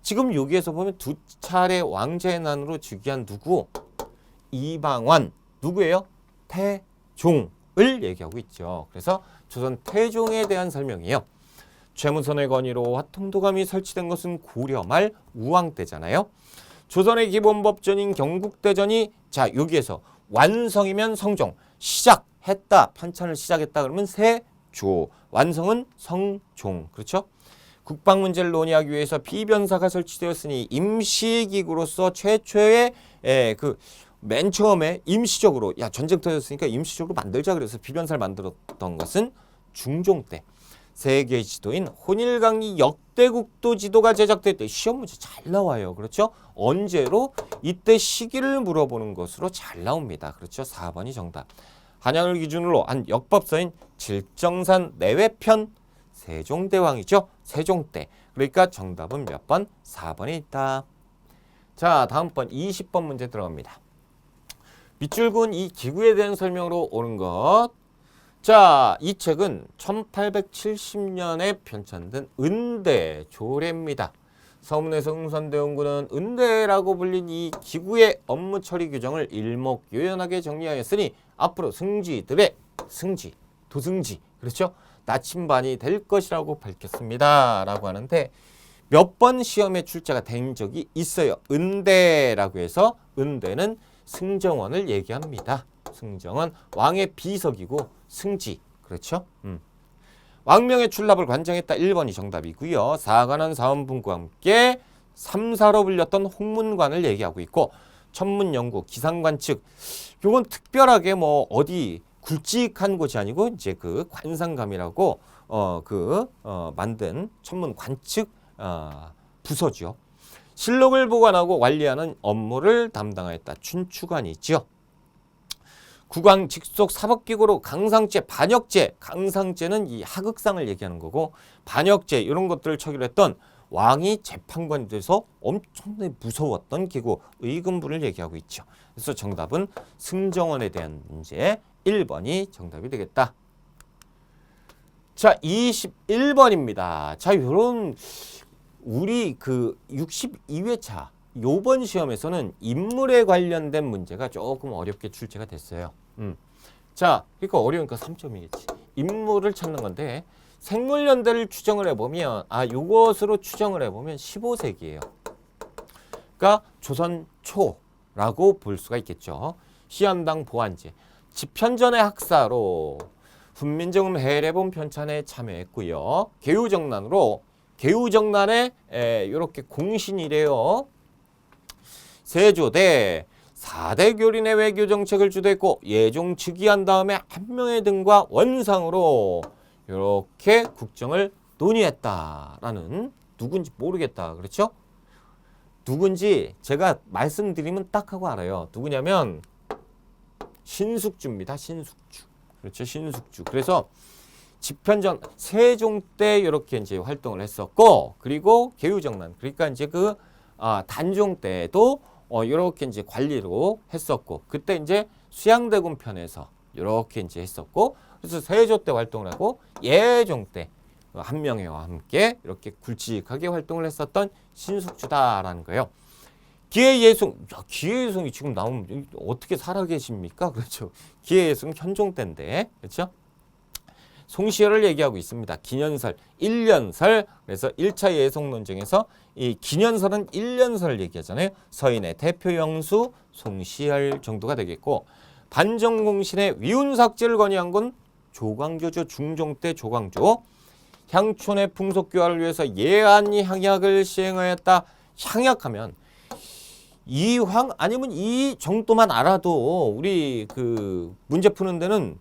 지금 여기에서 보면 두 차례 왕자의 난으로 즉위한 누구? 이방원. 누구예요? 태종을 얘기하고 있죠. 그래서 조선 태종에 대한 설명이에요. 최무선의 건의로 화통도감이 설치된 것은 고려 말 우왕 때잖아요. 조선의 기본법전인 경국대전이 자 여기에서 완성이면 성종, 시작했다, 편찬을 시작했다 그러면 세조, 완성은 성종. 그렇죠? 국방 문제를 논의하기 위해서 비변사가 설치되었으니 임시기구로서 최초의 맨 처음에 임시적으로 전쟁 터졌으니까 임시적으로 만들자 그래서 비변사를 만들었던 것은 중종 때. 세계 지도인 혼일강리 역대국도 지도가 제작될 때 시험 문제 잘 나와요. 그렇죠? 언제로? 이때 시기를 물어보는 것으로 잘 나옵니다. 그렇죠? 4번이 정답. 한양을 기준으로 한 역법서인 질정산 내외편 세종대왕이죠. 세종 때. 그러니까 정답은 몇 번? 4번에 있다. 자, 다음 번 20번 문제 들어갑니다. 밑줄 그은 이 기구에 대한 설명으로 옳은 것. 자, 이 책은 1870년에 편찬된 은대 조례입니다. 서문에서 응선대원군은 은대라고 불린 이 기구의 업무 처리 규정을 일목요연하게 정리하였으니 앞으로 승지들의 승지, 도승지, 그렇죠? 나침반이 될 것이라고 밝혔습니다. 라고 하는데 몇 번 시험에 출제가 된 적이 있어요. 은대라고 해서 은대는 승정원을 얘기합니다. 승정원 왕의 비석이고 승지. 그렇죠? 왕명의 출납을 관장했다. 1번이 정답이고요. 사관원 사원분과 함께 3사로 불렸던 홍문관을 얘기하고 있고 천문연구 기상관 측 요건 특별하게 뭐 어디 굵직한 곳이 아니고 이제 그 관상감이라고 만든 천문 관측 부서죠. 실록을 보관하고 관리하는 업무를 담당하였다. 춘추관이죠. 국왕 직속 사법기구로 강상제, 반역죄, 강상죄는 이 하극상을 얘기하는 거고 반역죄 이런 것들을 처리를 했던 왕이 재판관이 돼서 엄청나게 무서웠던 기구 의금부를 얘기하고 있죠. 그래서 정답은 승정원에 대한 문제 1번이 정답이 되겠다. 자, 21번입니다. 자, 요런 우리 그 62회차 요번 시험에서는 인물에 관련된 문제가 조금 어렵게 출제가 됐어요. 자, 그러니까 어려우니까 3점이겠지. 인물을 찾는 건데 생물연대를 추정을 해보면 요것으로 추정을 해보면 15세기예요. 그러니까 조선 초라고 볼 수가 있겠죠. 시한당 보안제, 집현전의 학사로 훈민정음 해례본 편찬에 참여했고요. 개우정난으로 개우정난에 이렇게 공신이래요. 세조대 4대 교린의 외교 정책을 주도했고 예종 즉위한 다음에 한명회 등과 원상으로 이렇게 국정을 논의했다라는 누군지 모르겠다. 그렇죠? 누군지 제가 말씀드리면 딱 하고 알아요. 누구냐면 신숙주입니다. 신숙주. 그렇죠? 신숙주. 그래서 집현전 세종 때 이렇게 이제 활동을 했었고 그리고 개유정난 그러니까 이제 그 단종 때도 이렇게 이제 관리로 했었고 그때 이제 수양대군 편에서 이렇게 이제 했었고 그래서 세조 때 활동을 하고 예종 때 한명회와 함께 이렇게 굵직하게 활동을 했었던 신숙주다라는 거예요. 기해예송, 기해예송이 지금 나오면 어떻게 살아계십니까? 그렇죠. 기해예송 현종 때인데, 그렇죠? 송시열을 얘기하고 있습니다. 기년설, 1년설. 그래서 1차 예송 논쟁에서 이 기년설은 1년설을 얘기하잖아요. 서인의 대표 영수 송시열 정도가 되겠고 반정공신의 위운삭제를 건의한 건 조광조죠. 중종 때 조광조. 향촌의 풍속교화를 위해서 예안이 향약을 시행하였다. 향약하면 이황 아니면 이 정도만 알아도 우리 그 문제 푸는 데는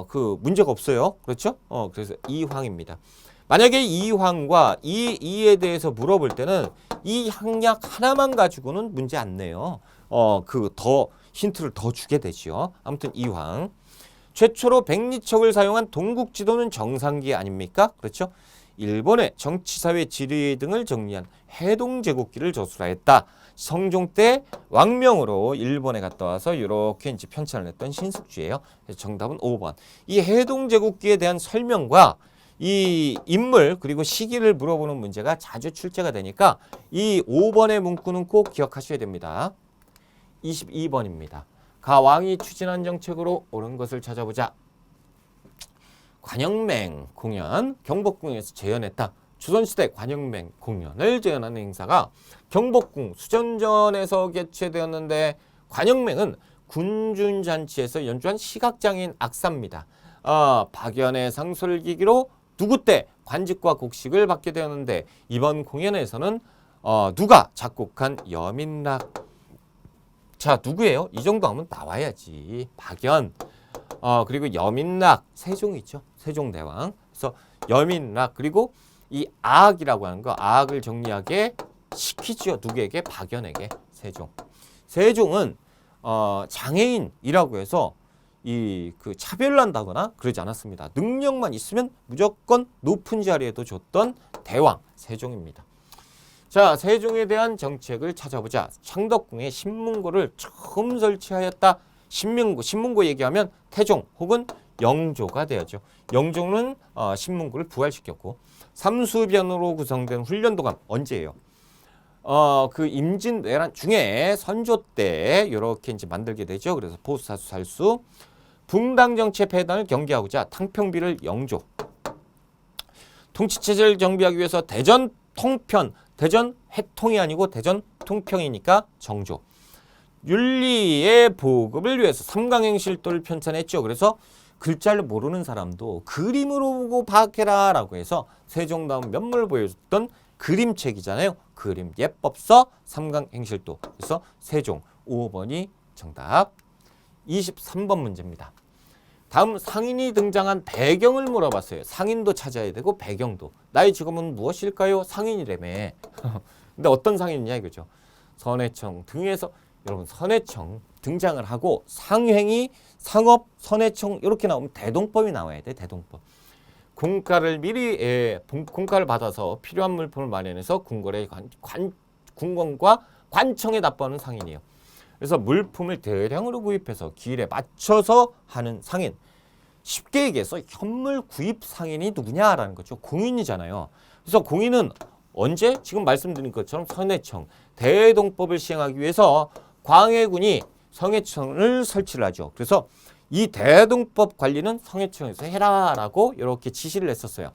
그 문제가 없어요. 그렇죠? 그래서 이황입니다. 만약에 이황과 이에 대해서 물어볼 때는 이 향약 하나만 가지고는 문제 안 내요. 그 더 힌트를 더 주게 되죠. 아무튼 이황. 최초로 백리척을 사용한 동국지도는 정상기 아닙니까? 그렇죠? 일본의 정치사회 지리 등을 정리한 해동제국기를 저술하였다. 성종 때 왕명으로 일본에 갔다 와서 이렇게 이제 편찬을 했던 신숙주예요. 그래서 정답은 5번. 이 해동제국기에 대한 설명과 이 인물 그리고 시기를 물어보는 문제가 자주 출제가 되니까 이 5번의 문구는 꼭 기억하셔야 됩니다. 22번입니다. 가왕이 추진한 정책으로 옳은 것을 찾아보자. 관영맹 공연 경복궁에서 재현했다. 조선시대 관영맹 공연을 재현하는 행사가 경복궁 수전전에서 개최되었는데 관영맹은 군준잔치에서 연주한 시각장애인 악사입니다. 박연의 상소를 계기로 누구 때 관직과 곡식을 받게 되었는데 이번 공연에서는 누가 작곡한 여민락. 자, 누구예요? 이 정도 하면 나와야지. 박연. 그리고 여민락, 세종이죠. 세종대왕. 그래서 여민락 그리고 이 아악이라고 하는 거, 아악을 정리하게 시키죠. 누구에게? 박연에게. 세종. 세종은 장애인이라고 해서 이 그 차별난다거나 그러지 않았습니다. 능력만 있으면 무조건 높은 자리에도 줬던 대왕 세종입니다. 자, 세종에 대한 정책을 찾아보자. 창덕궁에 신문고를 처음 설치하였다. 신문고 얘기하면 태종 혹은 영조가 되었죠. 영조는 신문고를 부활시켰고 삼수변으로 구성된 훈련도감 언제예요? 그 임진왜란 중에 선조 때 이렇게 이제 만들게 되죠. 그래서 보수사수 살수 붕당정치의 폐단을 경계하고자 탕평비를 영조. 통치체제를 정비하기 위해서 대전 통편, 대전 회통이 아니고 대전 통평이니까 정조. 윤리의 보급을 위해서 삼강행실도를 편찬했죠. 그래서 글자를 모르는 사람도 그림으로 보고 파악해라 라고 해서 세종다운 면모를 보여줬던 그림책이잖아요. 그림 예법서 삼강행실도. 그래서 세종 5번이 정답. 23번 문제입니다. 다음 상인이 등장한 배경을 물어봤어요. 상인도 찾아야 되고 배경도. 나의 직업은 무엇일까요? 상인이라며. 근데 어떤 상인이냐 이거죠. 선해청 등에서 여러분 선해청 등장을 하고 상행이 상업 선해청 이렇게 나오면 대동법이 나와야 돼. 대동법. 공가를 미리 공가를 받아서 필요한 물품을 마련해서 궁궐에 궁궐과 관청에 납부하는 상인이에요. 그래서 물품을 대량으로 구입해서 기일에 맞춰서 하는 상인. 쉽게 얘기해서 현물 구입 상인이 누구냐라는 거죠. 공인이잖아요. 그래서 공인은 언제? 지금 말씀드린 것처럼 선해청, 대동법을 시행하기 위해서 광해군이 성해청을 설치를 하죠. 그래서 이 대동법 관리는 성해청에서 해라라고 이렇게 지시를 했었어요.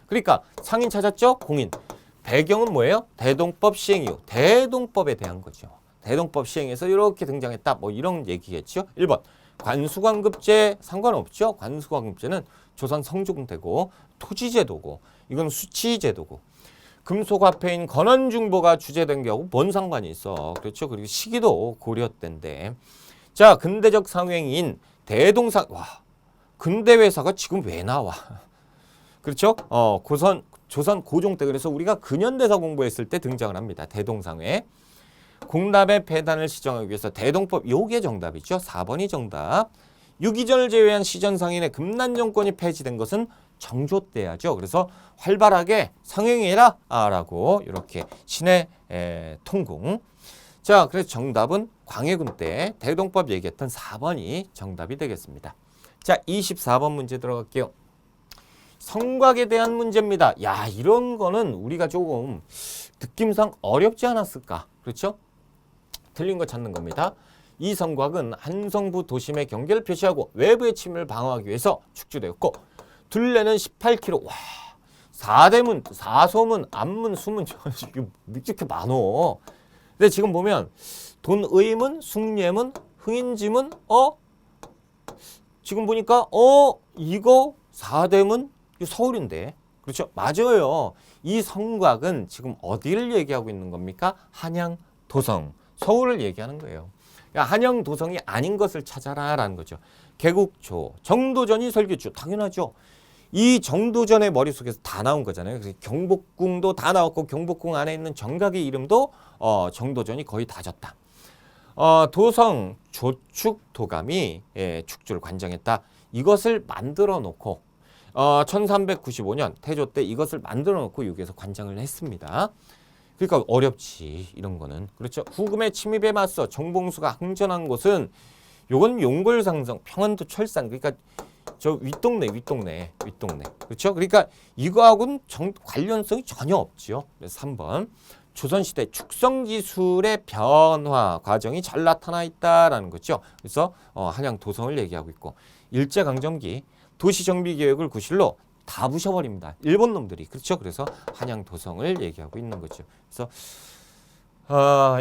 그러니까 상인 찾았죠? 공인. 배경은 뭐예요? 대동법 시행 이후. 대동법에 대한 거죠. 대동법 시행에서 이렇게 등장했다. 뭐 이런 얘기겠죠. 1번. 관수관급제 상관없죠. 관수관급제는 조선 성종되고 토지제도고 이건 수치제도고 금속화폐인 건원중보가 주재된 경우 뭔 상관이 있어. 그렇죠. 그리고 시기도 고려 때인데 자 근대적 상행인 대동상 와 근대 회사가 지금 왜 나와. 그렇죠. 조선 고종 때 그래서 우리가 근현대사 공부했을 때 등장을 합니다. 대동상회. 공납의 폐단을 시정하기 위해서 대동법 요게 정답이죠. 4번이 정답. 유기전을 제외한 시전 상인의 금난 정권이 폐지된 것은 정조 때야죠. 그래서 활발하게 상행해라 라고 이렇게 신의 통궁. 자, 그래서 정답은 광해군 때 대동법 얘기했던 4번이 정답이 되겠습니다. 자, 24번 문제 들어갈게요. 성곽에 대한 문제입니다. 야, 이런 거는 우리가 조금 느낌상 어렵지 않았을까? 그렇죠? 틀린 거 찾는 겁니다. 이 성곽은 한성부 도심의 경계를 표시하고 외부의 침입을 방어하기 위해서 축조되었고 둘레는 18km. 와, 4대문, 4소문, 안문, 수문 이렇게 많어. 근데 지금 보면 돈의문, 숭례문, 흥인지문, 지금 보니까 이거 4대문 서울인데. 그렇죠? 맞아요. 이 성곽은 지금 어디를 얘기하고 있는 겁니까? 한양, 도성, 서울을 얘기하는 거예요. 그러니까 한양, 도성이 아닌 것을 찾아라라는 거죠. 개국초, 정도전이 설계주. 당연하죠. 이 정도전의 머릿속에서 다 나온 거잖아요. 그래서 경복궁도 다 나왔고 경복궁 안에 있는 정각의 이름도 정도전이 거의 다 졌다. 도성, 조축, 도감이 축주를 관장했다. 이것을 만들어 놓고 1395년 태조 때 이것을 만들어 놓고 여기에서 관장을 했습니다. 그러니까 어렵지 이런 거는. 그렇죠. 후금의 침입에 맞서 정봉수가 항전한 곳은 요건 용골상성, 평안도 철산. 그러니까 저 윗동네. 그렇죠. 그러니까 이거하고는 관련성이 전혀 없지요. 그래서 3번. 조선시대 축성기술의 변화 과정이 잘 나타나 있다라는 거죠. 그래서 한양 도성을 얘기하고 있고 일제강점기 도시정비계획을 구실로 다 부셔버립니다. 일본 놈들이. 그렇죠. 그래서 한양 도성을 얘기하고 있는 거죠. 그래서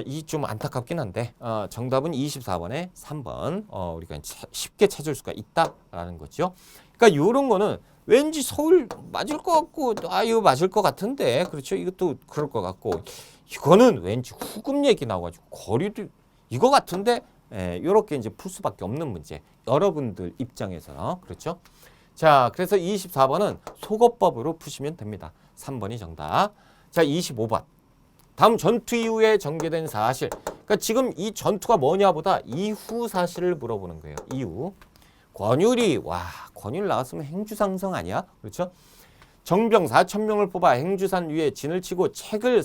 이 좀 안타깝긴 한데 정답은 24번에 3번 우리가 쉽게 찾을 수가 있다라는 거죠. 그러니까 이런 거는 왠지 서울 맞을 것 같고 이거 맞을 것 같은데 그렇죠. 이것도 그럴 것 같고 이거는 왠지 후금 얘기 나와가지고 거리도 이거 같은데 이렇게 이제 풀 수밖에 없는 문제. 여러분들 입장에서 그렇죠. 자, 그래서 24번은 속어법으로 푸시면 됩니다. 3번이 정답. 자, 25번. 다음 전투 이후에 전개된 사실. 그러니까 지금 이 전투가 뭐냐보다 이후 사실을 물어보는 거예요. 이후. 권율이 권율 나왔으면 행주상성 아니야? 그렇죠? 정병 4,000명을 뽑아 행주산 위에 진을 치고 책을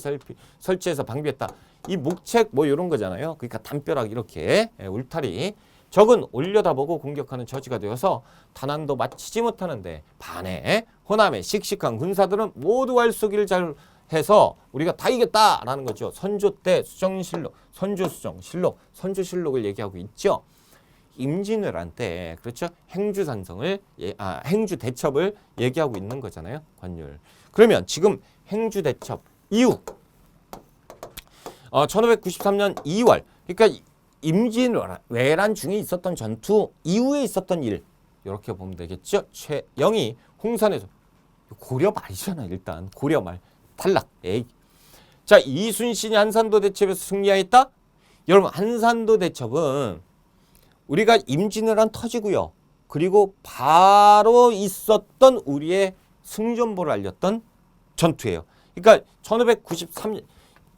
설치해서 방비했다. 이 목책 뭐 이런 거잖아요. 그러니까 담벼락 이렇게 울타리. 적은 올려다보고 공격하는 처지가 되어서 단한도 마치지 못하는데 반해 호남의 씩씩한 군사들은 모두 왈쏘기를 잘 해서 우리가 다 이겼다라는 거죠. 선조 때 수정실록, 선조수정실록, 선조실록을 얘기하고 있죠. 임진왜란 때 그렇죠. 행주산성을 행주대첩을 얘기하고 있는 거잖아요. 관율. 그러면 지금 행주대첩 이후 1593년 2월 그러니까 임진왜란 중에 있었던 전투 이후에 있었던 일 이렇게 보면 되겠죠. 최영이 홍산에서 고려 말이잖아. 일단 고려 말 탈락. 자, 이순신이 한산도 대첩에서 승리하였다. 여러분 한산도 대첩은 우리가 임진왜란 터지고요. 그리고 바로 있었던 우리의 승전보를 알렸던 전투예요. 그러니까 1593년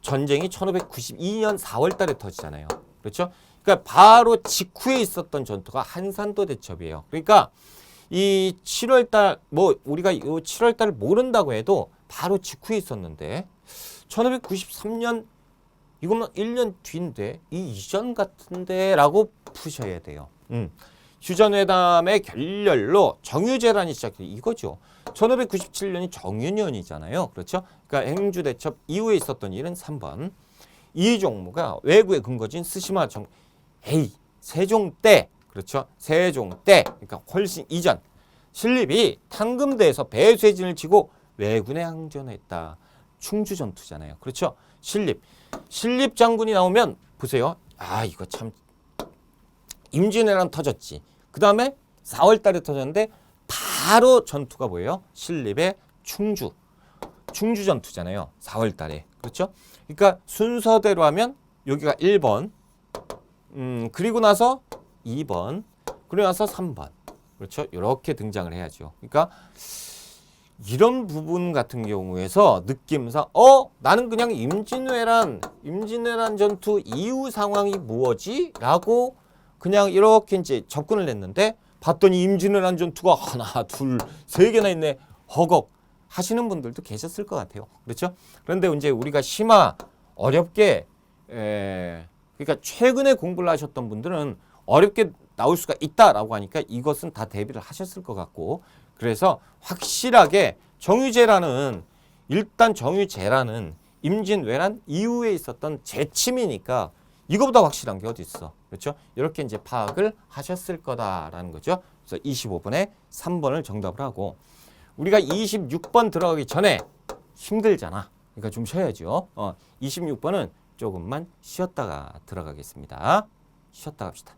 전쟁이 1592년 4월 달에 터지잖아요. 그렇죠? 그러니까 바로 직후에 있었던 전투가 한산도 대첩이에요. 그러니까 이 7월 달, 뭐 우리가 이 7월 달을 모른다고 해도 바로 직후에 있었는데 1593년 이것만 1년 뒤인데 이 이전 같은데 라고 푸셔야 돼요. 휴전회담의 결렬로 정유재란이 시작돼 이거죠. 1597년이 정유년이잖아요. 그렇죠? 그러니까 행주대첩 이후에 있었던 일은 3번. 이종무가 왜구의 근거지인 스시마 세종 때, 그렇죠? 세종 때, 그러니까 훨씬 이전. 신립이 탕금대에서 배쇄진을 치고 왜군에 항전했다. 충주 전투잖아요. 그렇죠? 신립 장군이 나오면 보세요. 아, 이거 참 임진왜란 터졌지. 그 다음에 4월 달에 터졌는데 바로 전투가 뭐예요? 신립의 충주 전투잖아요. 4월 달에. 그렇죠? 그러니까 순서대로 하면 여기가 1번. 그리고 나서 2번. 그리고 나서 3번. 그렇죠? 이렇게 등장을 해야죠. 그러니까 이런 부분 같은 경우에서 느낌상 나는 그냥 임진왜란 전투 이후 상황이 무엇이? 라고 그냥 이렇게 이제 접근을 했는데 봤더니 임진왜란 전투가 하나, 둘, 세 개나 있네. 허걱 하시는 분들도 계셨을 것 같아요. 그렇죠? 그런데 이제 우리가 심화 어렵게 그러니까 최근에 공부를 하셨던 분들은 어렵게 나올 수가 있다라고 하니까 이것은 다 대비를 하셨을 것 같고 그래서 확실하게 정유재란은 임진왜란 이후에 있었던 재침이니까 이거보다 확실한 게 어디 있어. 그렇죠? 이렇게 이제 파악을 하셨을 거다라는 거죠. 그래서 25번에 3번을 정답을 하고 우리가 26번 들어가기 전에 힘들잖아. 그러니까 좀 쉬어야죠. 26번은 조금만 쉬었다가 들어가겠습니다. 쉬었다 갑시다.